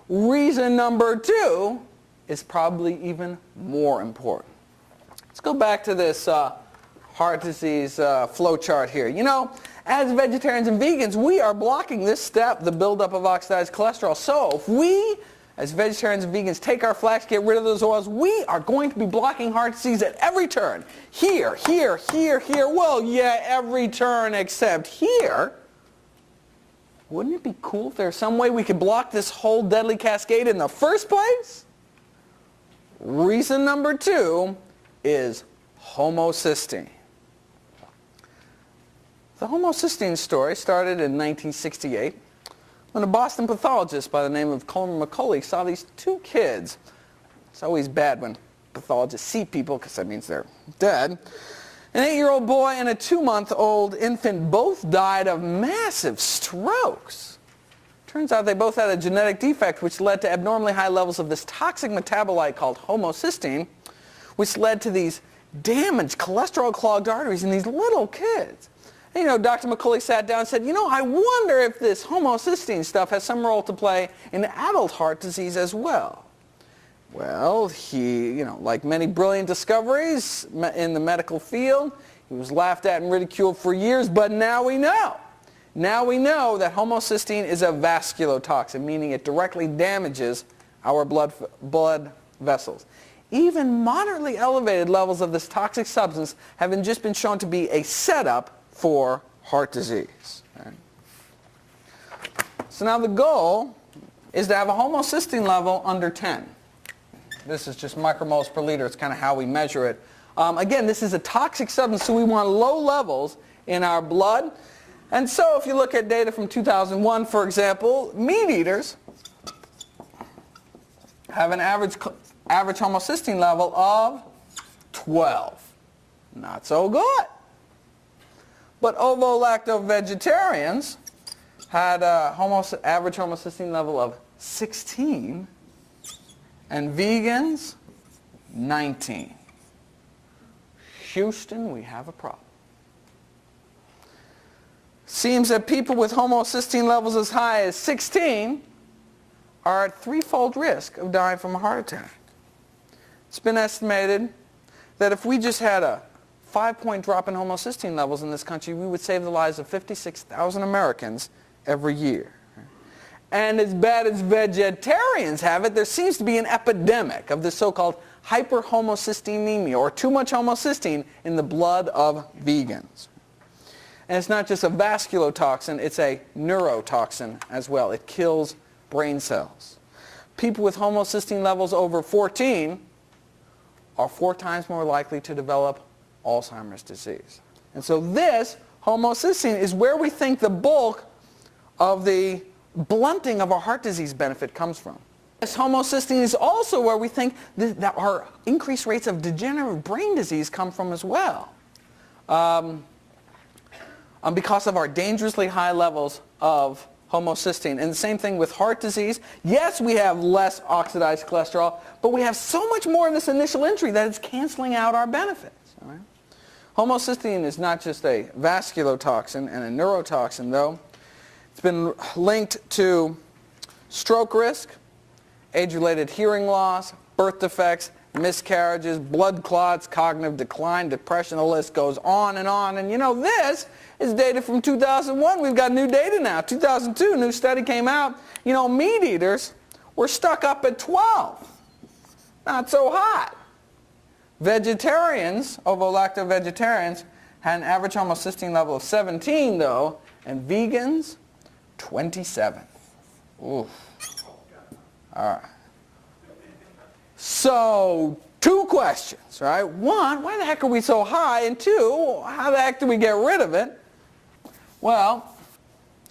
Reason number 2 is probably even more important. Let's go back to this heart disease flow chart here. You know, as vegetarians and vegans, we are blocking this step, the buildup of oxidized cholesterol. So if we, as vegetarians and vegans, take our flax, get rid of those oils, we are going to be blocking heart disease at every turn. Here, here, here, here. Well, yeah, every turn except here. Wouldn't it be cool if there's some way we could block this whole deadly cascade in the first place? Reason number 2 is homocysteine. The homocysteine story started in 1968 when a Boston pathologist by the name of Coleman McCauley saw these 2 kids. It's always bad when pathologists see people because that means they're dead. An 8-year-old boy and a 2-month-old infant both died of massive strokes. Turns out they both had a genetic defect which led to abnormally high levels of this toxic metabolite called homocysteine, which led to these damaged cholesterol-clogged arteries in these little kids. And, you know, Dr. McCauley sat down and said, you know, I wonder if this homocysteine stuff has some role to play in adult heart disease as well. Well, he, you know, like many brilliant discoveries in the medical field, he was laughed at and ridiculed for years, but now we know. Now we know that homocysteine is a vasculotoxin, meaning it directly damages our blood vessels. Even moderately elevated levels of this toxic substance have just been shown to be a setup for heart disease. Right? So now the goal is to have a homocysteine level under 10. This is just micromoles per liter. It's kind of how we measure it. Again, this is a toxic substance, so we want low levels in our blood. And so if you look at data from 2001, for example, meat eaters have an average homocysteine level of 12. Not so good. But ovo-lacto-vegetarians had an average homocysteine level of 16, and vegans, 19. Houston, we have a problem. Seems that people with homocysteine levels as high as 16 are at 3-fold risk of dying from a heart attack. It's been estimated that if we just had a 5-point drop in homocysteine levels in this country, we would save the lives of 56,000 Americans every year. And as bad as vegetarians have it, there seems to be an epidemic of this so-called hyperhomocysteinemia, or too much homocysteine in the blood of vegans. And it's not just a vasculotoxin, it's a neurotoxin as well. It kills brain cells. People with homocysteine levels over 14 are 4 times more likely to develop Alzheimer's disease. And so this homocysteine is where we think the bulk of the blunting of our heart disease benefit comes from. This homocysteine is also where we think that our increased rates of degenerative brain disease come from as well. Because of our dangerously high levels of homocysteine. And the same thing with heart disease. Yes, we have less oxidized cholesterol, but we have so much more of this initial entry that it's canceling out our benefits. All right? Homocysteine is not just a vasculotoxin and a neurotoxin, though. It's been linked to stroke risk, age-related hearing loss, birth defects, miscarriages, blood clots, cognitive decline, depression, the list goes on. And you know, this is data from 2001. We've got new data now. 2002, a new study came out. You know, meat eaters were stuck up at 12. Not so hot. Vegetarians, ovo-lacto-vegetarians, had an average homocysteine level of 17, though, and vegans, 27. Oof. All right. So, 2 questions, right? 1, why the heck are we so high? And 2, how the heck do we get rid of it? Well,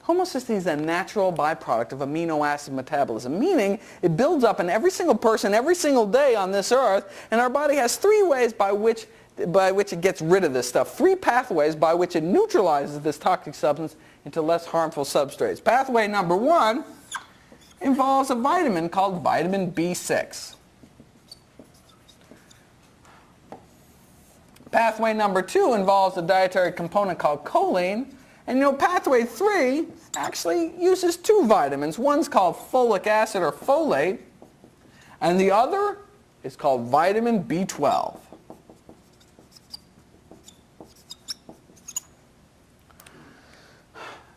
Homocysteine is a natural byproduct of amino acid metabolism, meaning it builds up in every single person every single day on this earth, and our body has three ways by which it gets rid of this stuff, three pathways by which it neutralizes this toxic substance into less harmful substrates. Pathway number one involves a vitamin called vitamin B6. Pathway number two involves a dietary component called choline. And pathway 3 actually uses two vitamins. One's called folic acid or folate, and the other is called vitamin B12.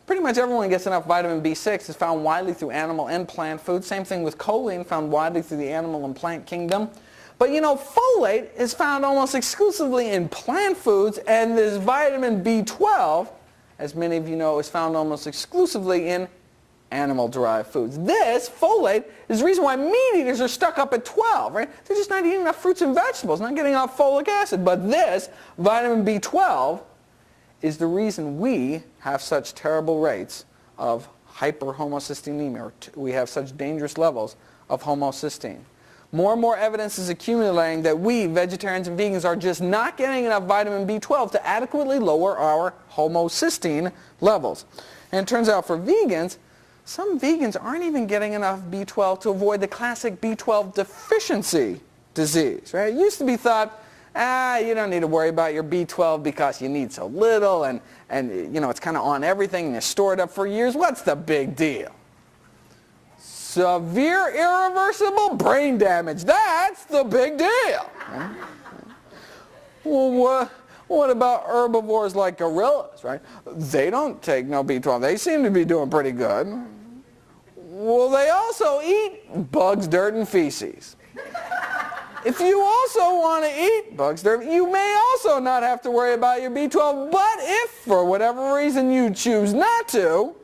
Pretty much everyone gets enough vitamin B6. It's found widely through animal and plant foods. Same thing with choline, found widely through the animal and plant kingdom. But folate is found almost exclusively in plant foods, and this vitamin B12, as many of you know, is found almost exclusively in animal-derived foods. This, folate, is the reason why meat eaters are stuck up at 12, right? They're just not eating enough fruits and vegetables, not getting enough folic acid. But this, vitamin B12, is the reason we have such terrible rates of hyperhomocysteemia, or we have such dangerous levels of homocysteine. More and more evidence is accumulating that we, vegetarians and vegans, are just not getting enough vitamin B12 to adequately lower our homocysteine levels. And it turns out for vegans, some vegans aren't even getting enough B12 to avoid the classic B12 deficiency disease. Right? It used to be thought, you don't need to worry about your B12 because you need so little, and it's kind of on everything and you store it up for years. What's the big deal? Severe irreversible brain damage. That's the big deal. Right? Well, what about herbivores like gorillas, right? They don't take no B12. They seem to be doing pretty good. Well, they also eat bugs, dirt, and feces. If you also want to eat bugs, dirt, you may also not have to worry about your B12. But if, for whatever reason, you choose not to,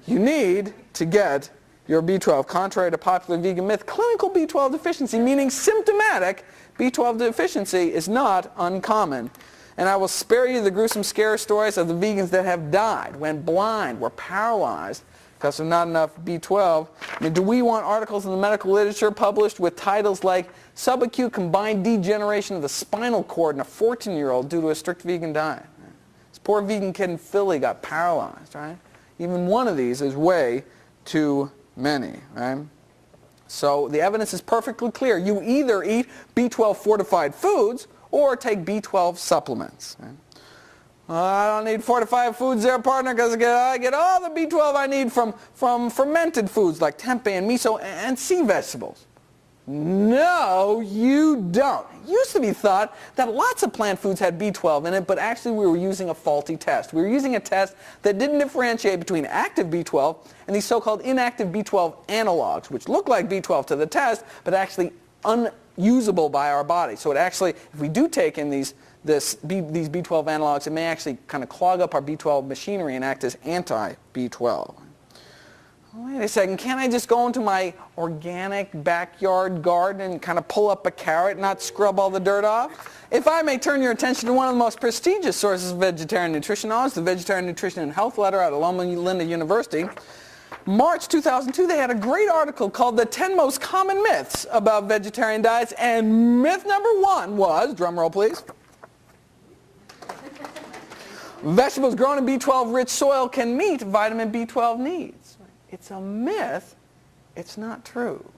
you need to get your B12. Contrary to popular vegan myth, clinical B12 deficiency, meaning symptomatic B12 deficiency, is not uncommon. And I will spare you the gruesome scare stories of the vegans that have died, went blind, were paralyzed because of not enough B12. I mean, do we want articles in the medical literature published with titles like subacute combined degeneration of the spinal cord in a 14-year-old due to a strict vegan diet? This poor vegan kid in Philly got paralyzed, right? Even one of these is way too many, right? So the evidence is perfectly clear. You either eat B12 fortified foods or take B12 supplements. Right? I don't need fortified foods there, partner, because I get all the B12 I need from fermented foods like tempeh and miso and sea vegetables. No, you don't. It used to be thought that lots of plant foods had B12 in it, but actually we were using a faulty test. We were using a test that didn't differentiate between active B12 and these so-called inactive B12 analogs, which look like B12 to the test, but actually unusable by our body. So it actually, if we do take in these B12 analogs, it may actually kind of clog up our B12 machinery and act as anti-B12. Wait a second, can't I just go into my organic backyard garden and kind of pull up a carrot and not scrub all the dirt off? If I may turn your attention to one of the most prestigious sources of vegetarian nutrition knowledge, the Vegetarian Nutrition and Health Letter out of Loma Linda University, March 2002, they had a great article called The 10 Most Common Myths About Vegetarian Diets, and myth number 1 was, drum roll please, vegetables grown in B12-rich soil can meet vitamin B12 needs. It's a myth. It's not true.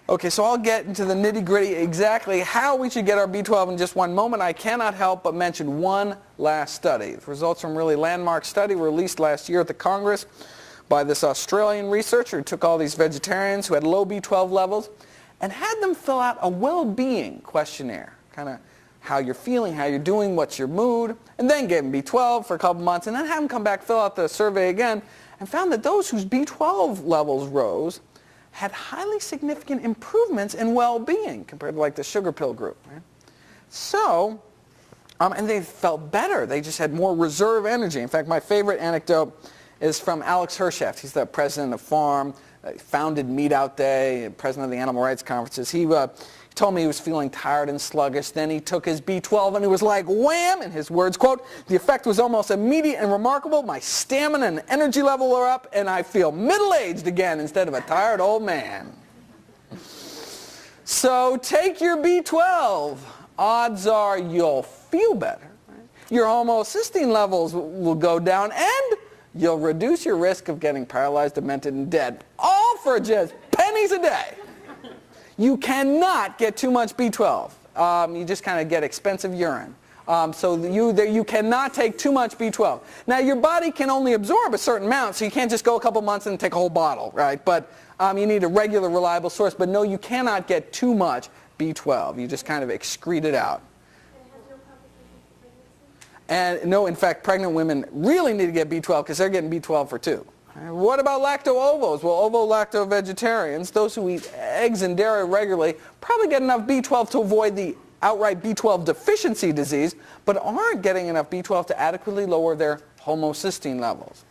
Okay, so I'll get into the nitty-gritty exactly how we should get our B12 in just one moment. I cannot help but mention one last study. The results from a really landmark study were released last year at the Congress by this Australian researcher who took all these vegetarians who had low B12 levels and had them fill out a well-being questionnaire, kind of how you're feeling, how you're doing, what's your mood, and then gave them B12 for a couple months, and then had them come back, fill out the survey again, and found that those whose B12 levels rose had highly significant improvements in well-being compared to like the sugar pill group. Right? So, and they felt better. They just had more reserve energy. In fact, my favorite anecdote is from Alex Hersheft. He's the president of FARM, founded Meat Out Day, president of the Animal Rights Conferences. He told me he was feeling tired and sluggish. Then he took his B12 and it was like wham, in his words, quote, "The effect was almost immediate and remarkable. My stamina and energy level are up and I feel middle-aged again instead of a tired old man." So take your B12. Odds are you'll feel better. Right? Your homocysteine levels will go down and you'll reduce your risk of getting paralyzed, demented, and dead. All for just pennies a day. You cannot get too much B12. You just kind of get expensive urine. So you cannot take too much B12. Now your body can only absorb a certain amount, so you can't just go a couple months and take a whole bottle, right? But you need a regular, reliable source. But no, you cannot get too much B12. You just kind of excrete it out. And no, in fact, pregnant women really need to get B12 because they're getting B12 for two. What about lacto-ovos? Well, ovo-lacto-vegetarians, those who eat eggs and dairy regularly, probably get enough B12 to avoid the outright B12 deficiency disease, but aren't getting enough B12 to adequately lower their homocysteine levels.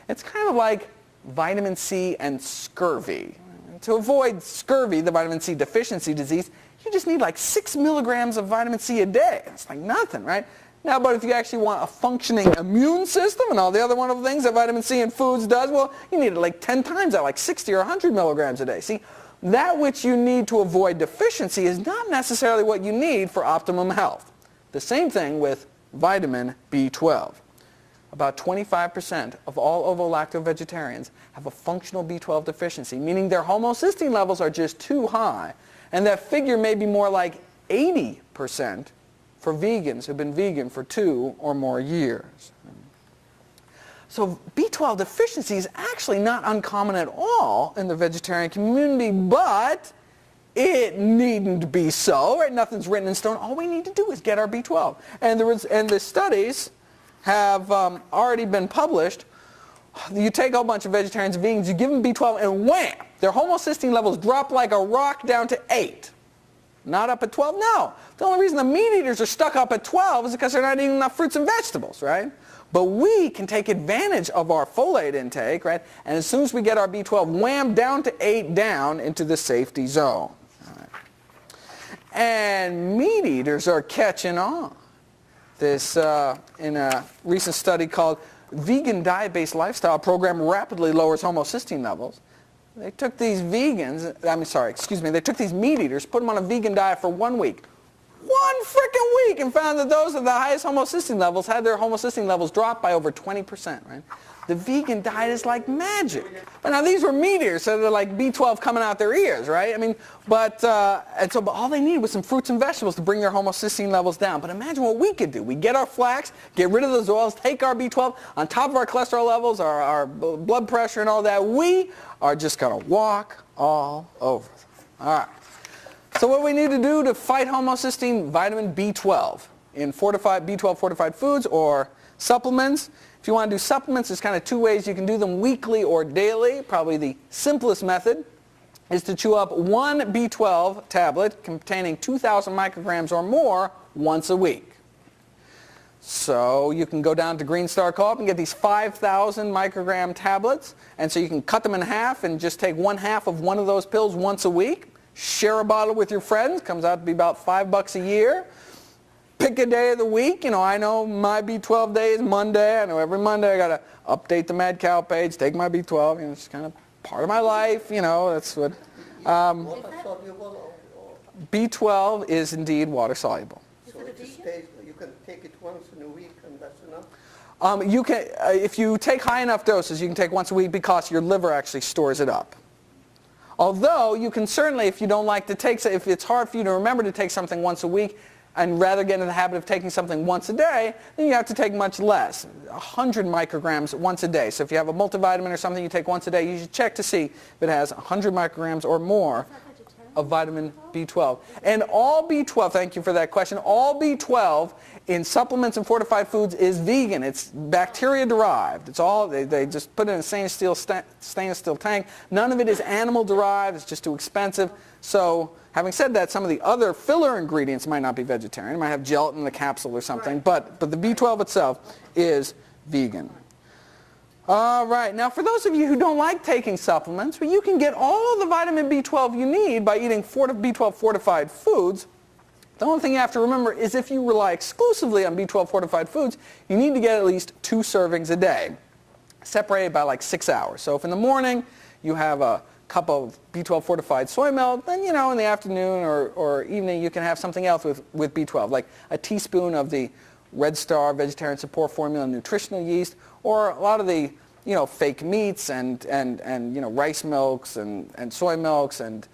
It's kind of like vitamin C and scurvy. To avoid scurvy, the vitamin C deficiency disease, you just need like 6 milligrams of vitamin C a day. It's like nothing, right? Now, but if you actually want a functioning immune system and all the other wonderful things that vitamin C in foods does, well, you need it like 10 times that, like 60 or 100 milligrams a day. See, that which you need to avoid deficiency is not necessarily what you need for optimum health. The same thing with vitamin B12. About 25% of all ovo-lacto-vegetarians have a functional B12 deficiency, meaning their homocysteine levels are just too high. And that figure may be more like 80% for vegans who've been vegan for 2 or more years. So B12 deficiency is actually not uncommon at all in the vegetarian community, but it needn't be so. Right? Nothing's written in stone. All we need to do is get our B12. And the studies have already been published. You take a whole bunch of vegetarians and vegans, you give them B12, and wham! Their homocysteine levels drop like a rock down to 8. Not up at 12? No. The only reason the meat eaters are stuck up at 12 is because they're not eating enough fruits and vegetables, right? But we can take advantage of our folate intake, right? And as soon as we get our B12, wham, down to 8, down into the safety zone. All right. And meat eaters are catching on. This, in a recent study called Vegan Diet-Based Lifestyle Program Rapidly Lowers Homocysteine Levels. They took these they took these meat eaters, put them on a vegan diet for 1 week. 1 frickin' week, and found that those with the highest homocysteine levels had their homocysteine levels drop by over 20%, right? The vegan diet is like magic. But now these were meat eaters, so they're like B12 coming out their ears, right? I mean, but all they needed was some fruits and vegetables to bring their homocysteine levels down. But imagine what we could do. We get our flax, get rid of those oils, take our B12, on top of our cholesterol levels, our blood pressure and all that, we are just going to walk all over them. All right. So what we need to do to fight homocysteine, vitamin B12 in B12 fortified foods or supplements. If you want to do supplements, there's kind of 2 ways you can do them, weekly or daily. Probably the simplest method is to chew up 1 B12 tablet containing 2,000 micrograms or more once a week. So you can go down to Green Star Co-op and get these 5,000 microgram tablets. And so you can cut them in half and just take 1/2 of one of those pills once a week. Share a bottle with your friends. Comes out to be about $5 a year. Pick a day of the week. You know, I know my B12 day is Monday. I know every Monday I got to update the Mad Cow page, take my B12. You know, it's kind of part of my life. You know, that's what. B12 is indeed water soluble. So it just stays, you can take it once in a week and that's enough? You can, if you take high enough doses, you can take once a week because your liver actually stores it up. Although you can certainly, if you don't like to take, if it's hard for you to remember to take something once a week, and rather get in the habit of taking something once a day, then you have to take much less, 100 micrograms once a day. So if you have a multivitamin or something you take once a day, you should check to see if it has 100 micrograms or more of vitamin B12. And all B12, thank you for that question, all B12 in supplements and fortified foods is vegan. It's bacteria derived. It's all, they just put it in a stainless steel tank. None of it is animal derived. It's just too expensive. So having said that, some of the other filler ingredients might not be vegetarian. It might have gelatin in the capsule or something, but the B12 itself is vegan. All right, now for those of you who don't like taking supplements, well, you can get all the vitamin B12 you need by eating B12 fortified foods. The only thing you have to remember is if you rely exclusively on B12 fortified foods, you need to get at least 2 servings a day, separated by like 6 hours. So if in the morning you have a cup of B12 fortified soy milk, then in the afternoon or evening you can have something else with B12, like a teaspoon of the Red Star Vegetarian Support Formula nutritional yeast, or a lot of the fake meats and rice milks and soy milks and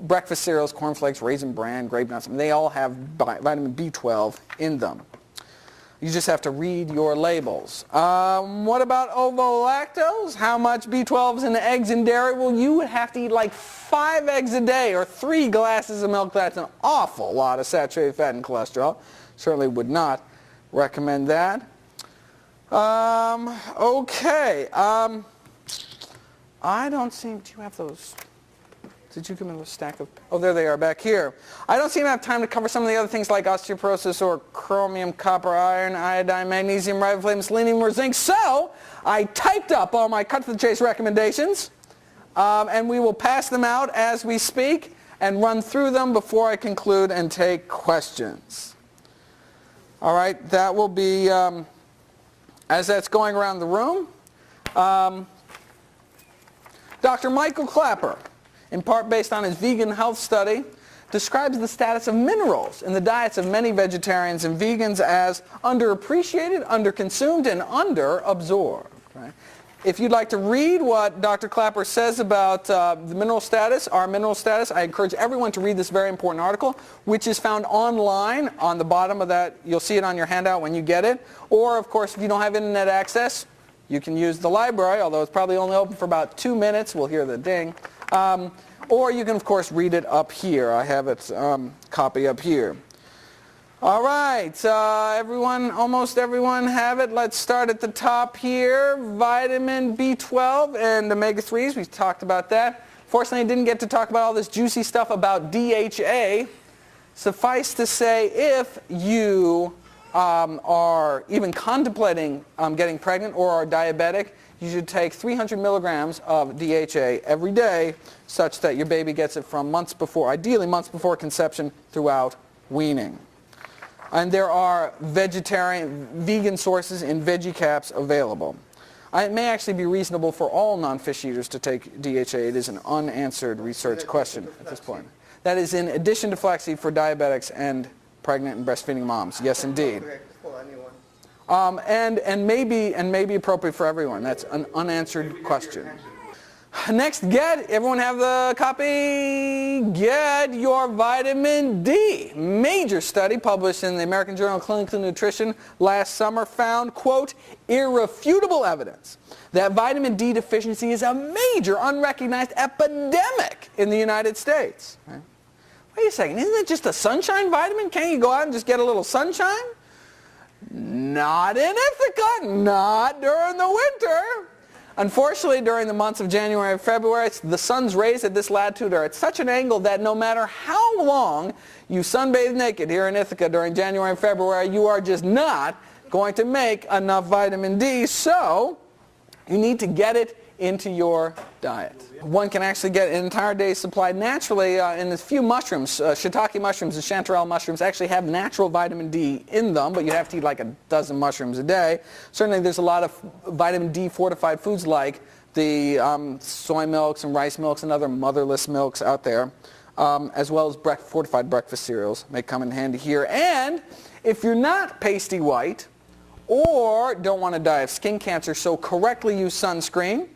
breakfast cereals, cornflakes, Raisin Bran, grape nuts. They all have vitamin B12 in them. You just have to read your labels. What about ovo-lactose? How much B12 is in the eggs and dairy? Well, you would have to eat like 5 eggs a day or 3 glasses of milk. That's an awful lot of saturated fat and cholesterol. Certainly would not recommend that. Okay. I don't seem to have those. Did you give me a stack of? Oh, there they are back here. I don't seem to have time to cover some of the other things like osteoporosis or chromium, copper, iron, iodine, magnesium, riboflavin, selenium, or zinc. So I typed up all my cut to the chase recommendations, and we will pass them out as we speak and run through them before I conclude and take questions. All right, that will be, as that's going around the room, Dr. Michael Clapper, in part based on his vegan health study, describes the status of minerals in the diets of many vegetarians and vegans as underappreciated, underconsumed, and underabsorbed. Right? If you'd like to read what Dr. Clapper says about the mineral status, our mineral status, I encourage everyone to read this very important article, which is found online on the bottom of that. You'll see it on your handout when you get it. Or, of course, if you don't have internet access, you can use the library, although it's probably only open for about 2 minutes. We'll hear the ding. Or you can, of course, read it up here. I have its copy up here. All right, almost everyone have it. Let's start at the top here. Vitamin B12 and omega-3's. We talked about that. Fortunately, I didn't get to talk about all this juicy stuff about DHA. Suffice to say, if you are even contemplating getting pregnant or are diabetic, you should take 300 milligrams of DHA every day, such that your baby gets it from months before, ideally months before conception, throughout weaning. And there are vegan sources in veggie caps available. It may actually be reasonable for all non-fish eaters to take DHA. It is an unanswered research question at this point. That is in addition to flaxseed for diabetics and pregnant and breastfeeding moms. Yes, indeed. And may be appropriate for everyone. That's an unanswered question. Next, everyone have the copy? Get your vitamin D. Major study published in the American Journal of Clinical Nutrition last summer found, quote, irrefutable evidence that vitamin D deficiency is a major unrecognized epidemic in the United States. Right? Wait a second, isn't it just a sunshine vitamin? Can't you go out and just get a little sunshine? Not in Ithaca, not during the winter. Unfortunately, during the months of January and February, the sun's rays at this latitude are at such an angle that no matter how long you sunbathe naked here in Ithaca during January and February, you are just not going to make enough vitamin D, so you need to get it into your diet. One can actually get an entire day's supply naturally in a few mushrooms. Shiitake mushrooms and chanterelle mushrooms actually have natural vitamin D in them, but you have to eat like a dozen mushrooms a day. Certainly there's a lot of vitamin D fortified foods like the soy milks and rice milks and other motherless milks out there, as well as fortified breakfast cereals may come in handy here. And if you're not pasty white or don't want to die of skin cancer, so correctly use sunscreen,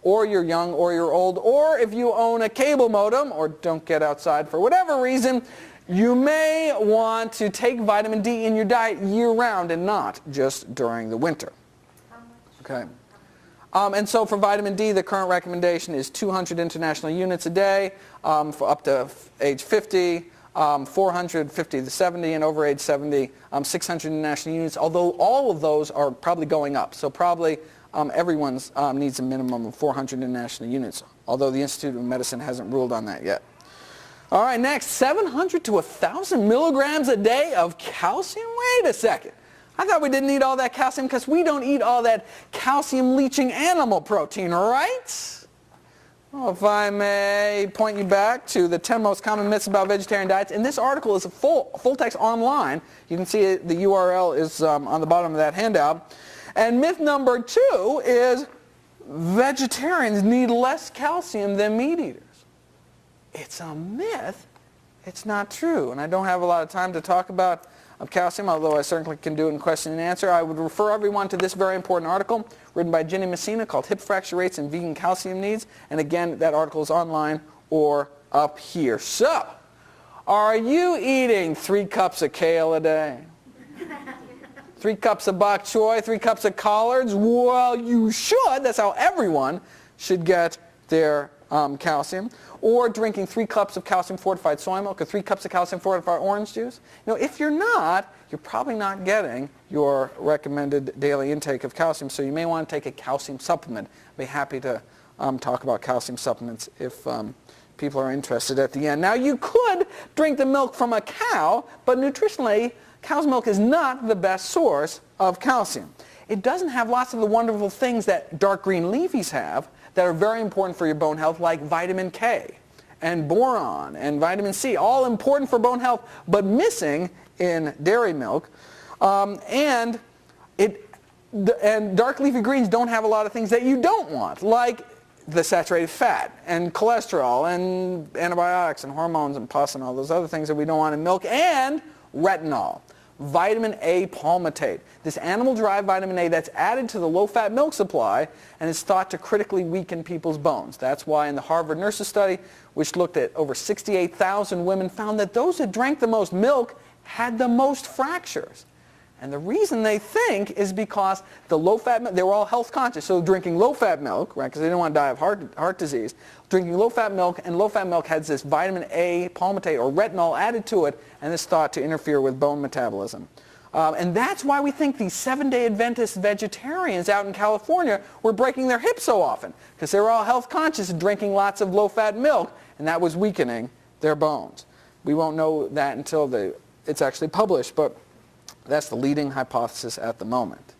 or you're young or you're old, or if you own a cable modem or don't get outside for whatever reason, you may want to take vitamin D in your diet year-round and not just during the winter. Okay. And so for vitamin D, the current recommendation is 200 international units a day for up to age 50, 450 to 70, and over age 70, 600 international units, although all of those are probably going up. So probably everyone needs a minimum of 400 international units, although the Institute of Medicine hasn't ruled on that yet. All right, next, 700 to 1,000 milligrams a day of calcium. Wait a second. I thought we didn't eat all that calcium because we don't eat all that calcium-leaching animal protein, right? Well, if I may point you back to the 10 most common myths about vegetarian diets, and this article is a full text online. You can see it, the URL is on the bottom of that handout. And myth number 2 is vegetarians need less calcium than meat eaters. It's a myth. It's not true. And I don't have a lot of time to talk about calcium, although I certainly can do it in question and answer. I would refer everyone to this very important article written by Ginny Messina called Hip Fracture Rates and Vegan Calcium Needs. And again, that article is online or up here. So, are you eating 3 cups of kale a day? 3 cups of bok choy, 3 cups of collards? Well, you should. That's how everyone should get their calcium. Or drinking 3 cups of calcium-fortified soy milk or 3 cups of calcium-fortified orange juice. If you're not, you're probably not getting your recommended daily intake of calcium, so you may want to take a calcium supplement. I'd be happy to talk about calcium supplements if people are interested at the end. Now, you could drink the milk from a cow, but nutritionally, cow's milk is not the best source of calcium. It doesn't have lots of the wonderful things that dark green leafies have that are very important for your bone health, like vitamin K and boron and vitamin C, all important for bone health, but missing in dairy milk. And dark leafy greens don't have a lot of things that you don't want, like the saturated fat and cholesterol and antibiotics and hormones and pus and all those other things that we don't want in milk, and retinol. Vitamin A palmitate, this animal-derived vitamin A that's added to the low-fat milk supply and is thought to critically weaken people's bones. That's why in the Harvard Nurses study, which looked at over 68,000 women, found that those that drank the most milk had the most fractures. And the reason they think is because the low-fat milk, they were all health conscious, so drinking low-fat milk, right, because they didn't want to die of heart disease, drinking low-fat milk, and low-fat milk has this vitamin A palmitate or retinol added to it, and is thought to interfere with bone metabolism. And that's why we think these Seventh-day Adventist vegetarians out in California were breaking their hips so often, because they were all health conscious and drinking lots of low-fat milk, and that was weakening their bones. We won't know that until it's actually published, but that's the leading hypothesis at the moment.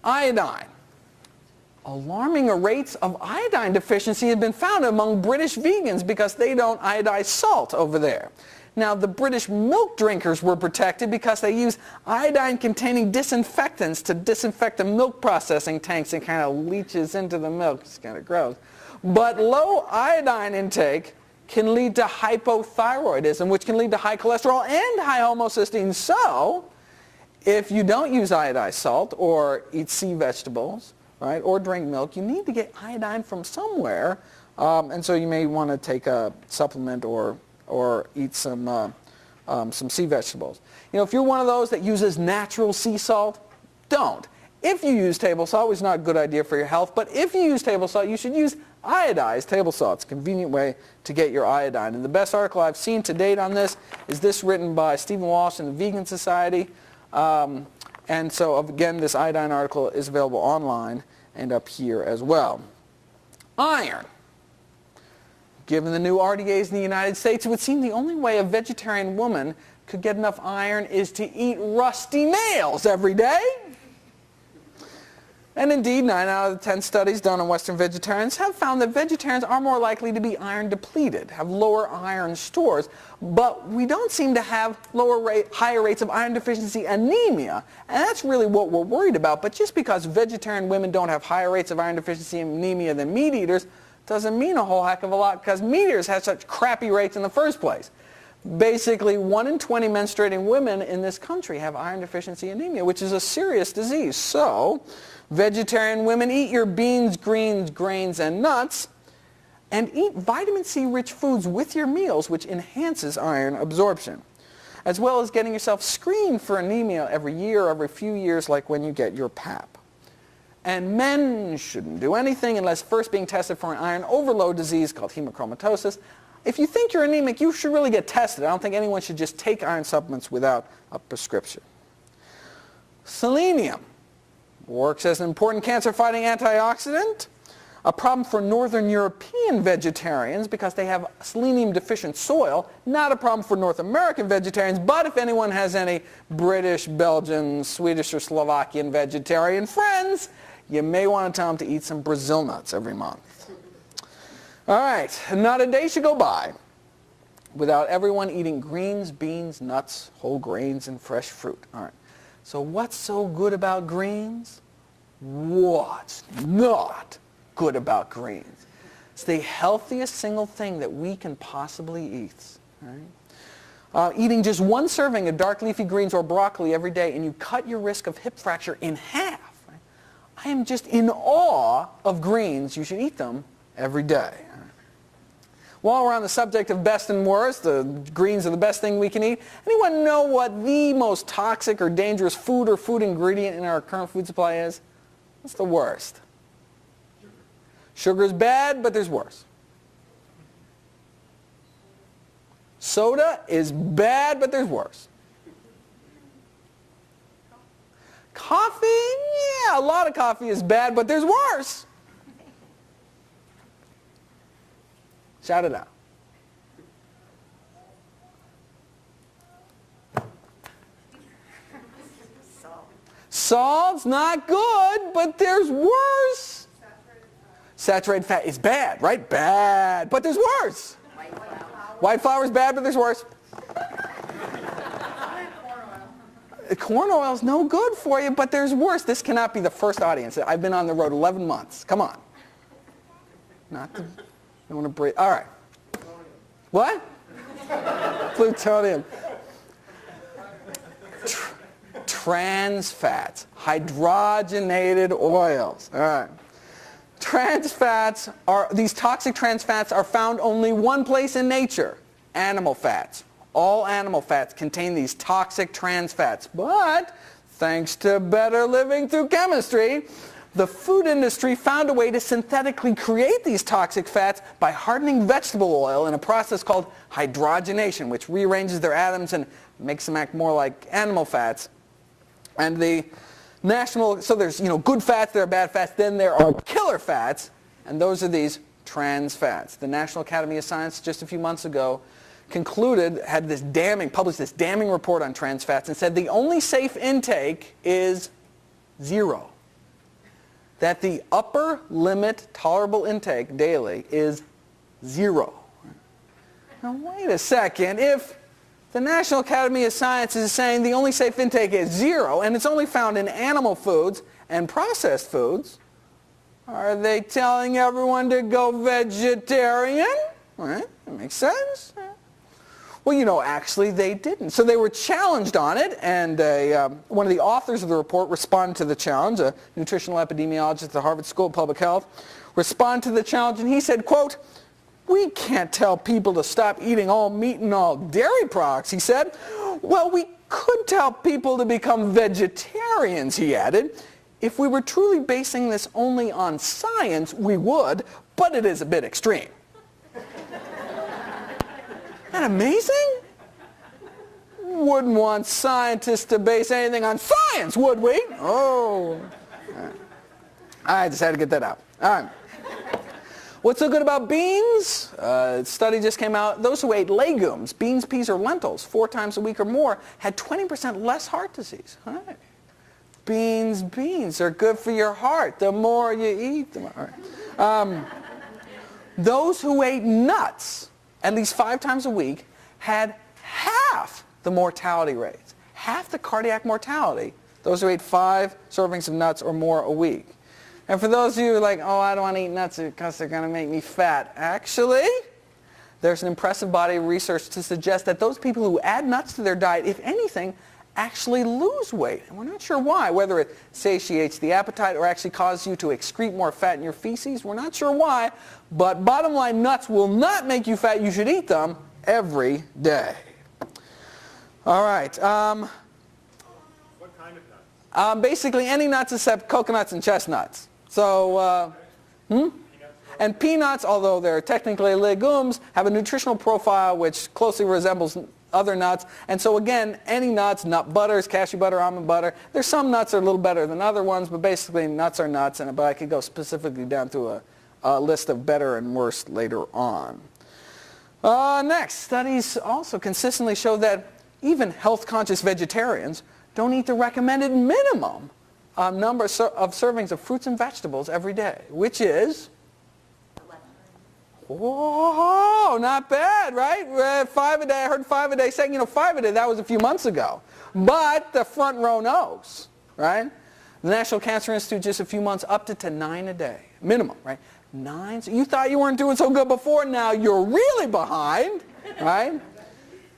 Iodine. Alarming rates of iodine deficiency have been found among British vegans because they don't iodize salt over there. Now, the British milk drinkers were protected because they use iodine-containing disinfectants to disinfect the milk processing tanks and kind of leaches into the milk. It's kind of gross. But low iodine intake can lead to hypothyroidism, which can lead to high cholesterol and high homocysteine. So, if you don't use iodized salt or eat sea vegetables, right, or drink milk, you need to get iodine from somewhere, and so you may want to take a supplement or eat some sea vegetables. If you're one of those that uses natural sea salt, don't. If you use table salt, which is not a good idea for your health, but if you use table salt, you should use iodized table salt. It's a convenient way to get your iodine. And the best article I've seen to date on this is this written by Stephen Walsh in the Vegan Society. And so, again, this iodine article is available online and up here as well. Iron. Given the new RDAs in the United States, it would seem the only way a vegetarian woman could get enough iron is to eat rusty nails every day. And indeed, 9 out of the 10 studies done on Western vegetarians have found that vegetarians are more likely to be iron depleted, have lower iron stores, but we don't seem to have higher rates of iron deficiency anemia, and that's really what we're worried about. But just because vegetarian women don't have higher rates of iron deficiency anemia than meat eaters doesn't mean a whole heck of a lot, because meat eaters have such crappy rates in the first place. Basically, 1 in 20 menstruating women in this country have iron deficiency anemia, which is a serious disease. So, vegetarian women, eat your beans, greens, grains, and nuts, and eat vitamin C-rich foods with your meals, which enhances iron absorption, as well as getting yourself screened for anemia every year or every few years, like when you get your PAP. And men shouldn't do anything unless first being tested for an iron overload disease called hemochromatosis. If you think you're anemic, you should really get tested. I don't think anyone should just take iron supplements without a prescription. Selenium works as an important cancer-fighting antioxidant. A problem for Northern European vegetarians because they have selenium-deficient soil. Not a problem for North American vegetarians, but if anyone has any British, Belgian, Swedish, or Slovakian vegetarian friends, you may want to tell them to eat some Brazil nuts every month. All right, not a day should go by without everyone eating greens, beans, nuts, whole grains, and fresh fruit. All right, so what's so good about greens? What's not good about greens? It's the healthiest single thing that we can possibly eat. Right? Eating just one serving of dark leafy greens or broccoli every day and you cut your risk of hip fracture in half. Right? I am just in awe of greens. You should eat them every day. While we're on the subject of best and worst, the greens are the best thing we can eat. Anyone know what the most toxic or dangerous food or food ingredient in our current food supply is? What's the worst? Sugar's bad, but there's worse. Soda is bad, but there's worse. Coffee, yeah, a lot of coffee is bad, but there's worse. Shout it out. Salt's not good, but there's worse. Saturated fat is bad, right? Bad, but there's worse. White flour is bad, but there's worse. Corn oil is no good for you, but there's worse. This cannot be the first audience. I've been on the road 11 months. Come on. Not the, I want to breathe. All right. What? Plutonium. Trans fats, hydrogenated oils. All right. Trans fats are, these toxic trans fats are found only one place in nature, animal fats. All animal fats contain these toxic trans fats. But thanks to better living through chemistry, the food industry found a way to synthetically create these toxic fats by hardening vegetable oil in a process called hydrogenation, which rearranges their atoms and makes them act more like animal fats. And the national, so there's, good fats, there are bad fats, then there are killer fats, and those are these trans fats. The National Academy of Science just a few months ago published this damning report on trans fats and said the only safe intake is 0. That the upper limit tolerable intake daily is 0. Now wait a second, if the National Academy of Sciences is saying the only safe intake is 0, and it's only found in animal foods and processed foods. Are they telling everyone to go vegetarian? Right? That makes sense. Well, actually they didn't. So they were challenged on it, and one of the authors of the report responded to the challenge, a nutritional epidemiologist at the Harvard School of Public Health, responded to the challenge, and he said, quote, "We can't tell people to stop eating all meat and all dairy products," he said. "Well, we could tell people to become vegetarians," he added. "If we were truly basing this only on science, we would, but it is a bit extreme." Isn't that amazing? Wouldn't want scientists to base anything on science, would we? Oh. I just had to get that out. All right. What's so good about beans? A study just came out. Those who ate legumes, beans, peas, or lentils 4 times a week or more had 20% less heart disease. All right. Beans are good for your heart. The more you eat, the more. All right. Those who ate nuts at least 5 times a week had half the mortality rates, half the cardiac mortality, those who ate 5 servings of nuts or more a week. And for those of you who are like, oh, I don't want to eat nuts because they're going to make me fat. Actually, there's an impressive body of research to suggest that those people who add nuts to their diet, if anything, actually lose weight. And we're not sure why, whether it satiates the appetite or actually causes you to excrete more fat in your feces. We're not sure why, but bottom line, nuts will not make you fat. You should eat them every day. All right. What kind of nuts? Basically any nuts except coconuts and chestnuts. So, And peanuts, although they're technically legumes, have a nutritional profile which closely resembles other nuts. And so again, any nuts, nut butters, cashew butter, almond butter, there's some nuts that are a little better than other ones, but basically nuts are nuts. But I could go specifically down to list of better and worse later on. Next, studies also consistently show that even health-conscious vegetarians don't eat the recommended minimum number of servings of fruits and vegetables every day, which is, whoa, not bad, right? 5 a day, I heard 5 a day saying, 5 a day, that was a few months ago. But the front row knows, right? The National Cancer Institute just a few months upped it to 9 a day, minimum, right? 9, so you thought you weren't doing so good before, now you're really behind, right? And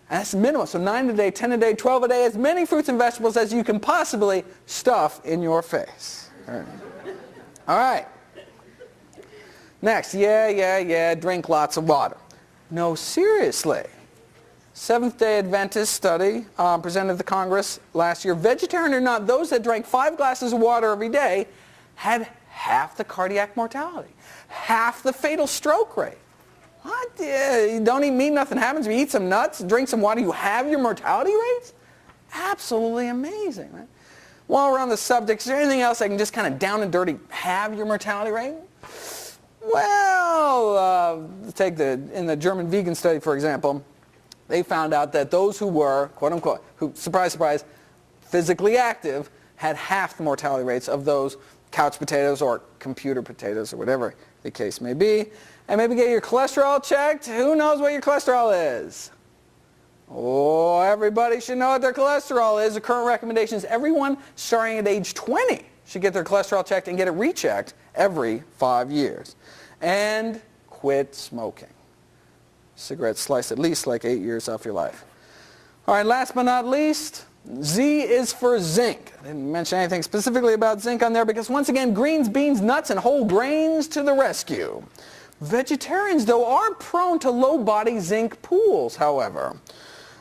that's minimum, so 9 a day, 10 a day, 12 a day, as many fruits and vegetables as you can possibly stuff in your face. All right. Next, drink lots of water. No, seriously. Seventh-day Adventist study presented to Congress last year. Vegetarian or not, those that drank 5 glasses of water every day had half the cardiac mortality, half the fatal stroke rate. What? You don't eat meat, nothing happens. If you eat some nuts, drink some water, you have your mortality rates? Absolutely amazing, right? While we're on the subject, is there anything else I can just kind of down and dirty have your mortality rate? Well, in the German vegan study, for example, they found out that those who were, quote unquote, who, surprise, surprise, physically active, had half the mortality rates of those couch potatoes or computer potatoes or whatever the case may be. And maybe get your cholesterol checked. Who knows what your cholesterol is? Oh, everybody should know what their cholesterol is. The current recommendation is everyone starting at age 20 should get their cholesterol checked and get it rechecked every 5 years. And quit smoking. Cigarettes slice at least like 8 years off your life. All right, last but not least, Z is for zinc. I didn't mention anything specifically about zinc on there because once again, greens, beans, nuts, and whole grains to the rescue. Vegetarians, though, are prone to low-body zinc pools, however.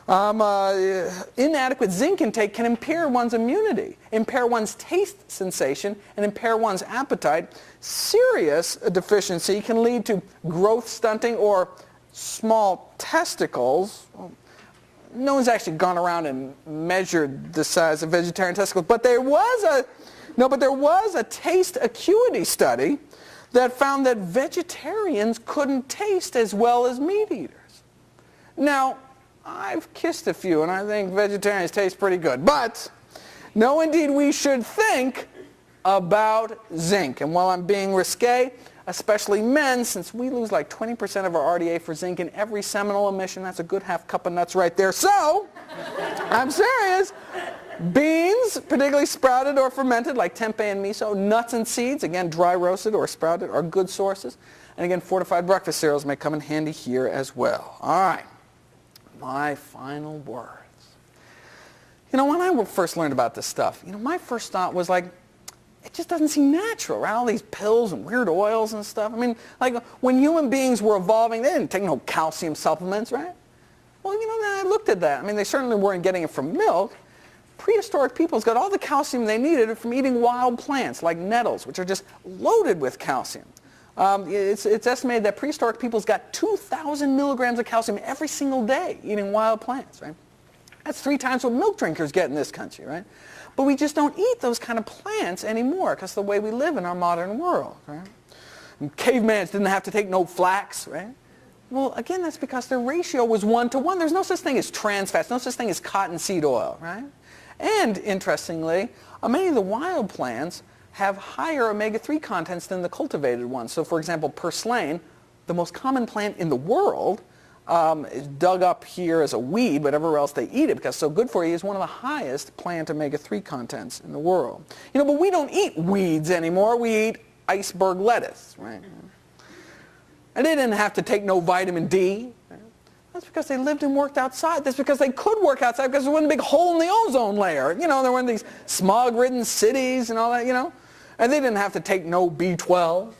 Inadequate zinc intake can impair one's immunity, impair one's taste sensation, and impair one's appetite. Serious deficiency can lead to growth stunting or small testicles. No one's actually gone around and measured the size of vegetarian testicles, but there was a taste acuity study that found that vegetarians couldn't taste as well as meat eaters. Now, I've kissed a few, and I think vegetarians taste pretty good. But, no, indeed, we should think about zinc. And while I'm being risque, especially men, since we lose like 20% of our RDA for zinc in every seminal emission, that's a good half cup of nuts right there. So, I'm serious. Beans, particularly sprouted or fermented, like tempeh and miso. Nuts and seeds, again, dry roasted or sprouted, are good sources. And again, fortified breakfast cereals may come in handy here as well. All right. My final words. When I first learned about this stuff, my first thought was like, it just doesn't seem natural, right? All these pills and weird oils and stuff. I mean, like when human beings were evolving, they didn't take no calcium supplements, right? Well, then I looked at that. I mean, they certainly weren't getting it from milk. Prehistoric peoples got all the calcium they needed from eating wild plants like nettles, which are just loaded with calcium. It's estimated that prehistoric peoples got 2,000 milligrams of calcium every single day eating wild plants, right? That's 3 times what milk drinkers get in this country, right? But we just don't eat those kind of plants anymore because of the way we live in our modern world, right? And cavemans didn't have to take no flax, right? Well, again, that's because their ratio was 1-to-1. There's no such thing as trans fats, no such thing as cottonseed oil, right? And interestingly, many of the wild plants have higher omega-3 contents than the cultivated ones. So, for example, purslane, the most common plant in the world, is dug up here as a weed, but everywhere else they eat it because it's so good for you, is one of the highest plant omega-3 contents in the world. But we don't eat weeds anymore. We eat iceberg lettuce, right? And they didn't have to take no vitamin D. That's because they lived and worked outside. That's because they could work outside because there wasn't a big hole in the ozone layer. There weren't these smog-ridden cities and all that, And they didn't have to take no B12.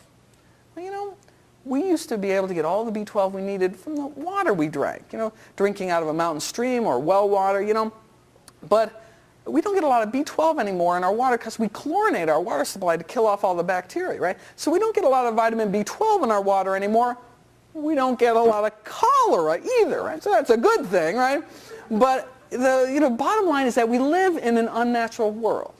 We used to be able to get all the B12 we needed from the water we drank, drinking out of a mountain stream or well water, But we don't get a lot of B12 anymore in our water because we chlorinate our water supply to kill off all the bacteria, right? So we don't get a lot of vitamin B12 in our water anymore. We don't get a lot of cholera either, right? So that's a good thing, right? But the bottom line is that we live in an unnatural world,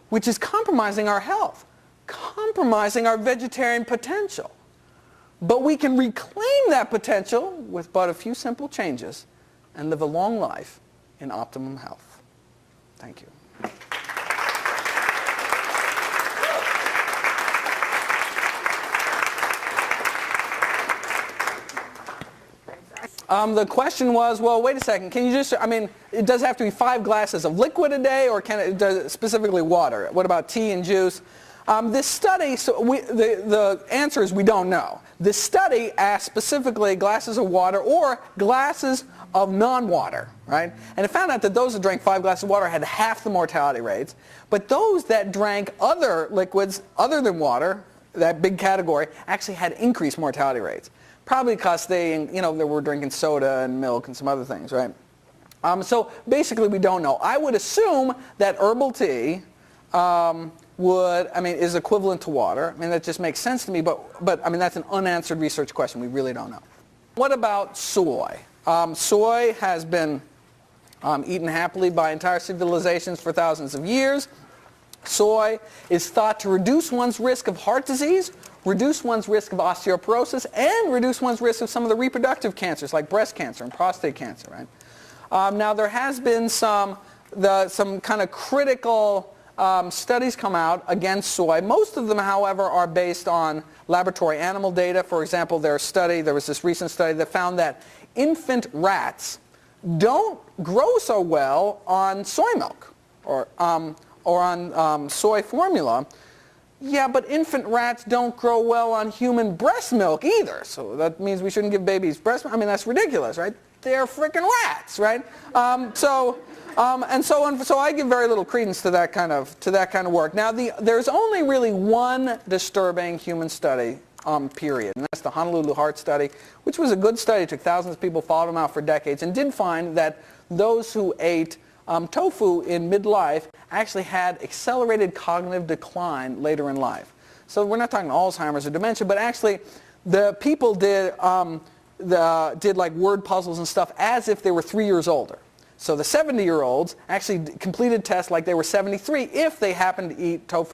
which is compromising our health, compromising our vegetarian potential. But we can reclaim that potential with but a few simple changes and live a long life in optimum health. Thank you. The question was, well, wait a second, can you just, I mean, it does have to be 5 glasses of liquid a day, or can it, does specifically water? What about tea and juice? This study, the answer is we don't know. This study asked specifically glasses of water or glasses of non-water, right? And it found out that those that drank 5 glasses of water had half the mortality rates, but those that drank other liquids other than water, that big category, actually had increased mortality rates. Probably because they were drinking soda and milk and some other things, right? So basically we don't know. I would assume that herbal tea is equivalent to water. I mean, that just makes sense to me, but I mean, that's an unanswered research question. We really don't know. What about soy? Soy has been eaten happily by entire civilizations for thousands of years. Soy is thought to reduce one's risk of heart disease, reduce one's risk of osteoporosis, and reduce one's risk of some of the reproductive cancers like breast cancer and prostate cancer, right? Now, there has been some kind of critical studies come out against soy. Most of them, however, are based on laboratory animal data. For example, there was this recent study that found that infant rats don't grow so well on soy milk or on soy formula. Yeah, but infant rats don't grow well on human breast milk either. So that means we shouldn't give babies breast milk. I mean, that's ridiculous, right? They're freaking rats, right? So I give very little credence to that kind of work. Now, there's only really one disturbing human study, period, and that's the Honolulu Heart Study, which was a good study. It took thousands of people, followed them out for decades, and did find that those who ate tofu in midlife actually had accelerated cognitive decline later in life. So we're not talking Alzheimer's or dementia, but actually the people did like word puzzles and stuff as if they were 3 years older. So the 70-year-olds actually completed tests like they were 73 if they happened to eat tofu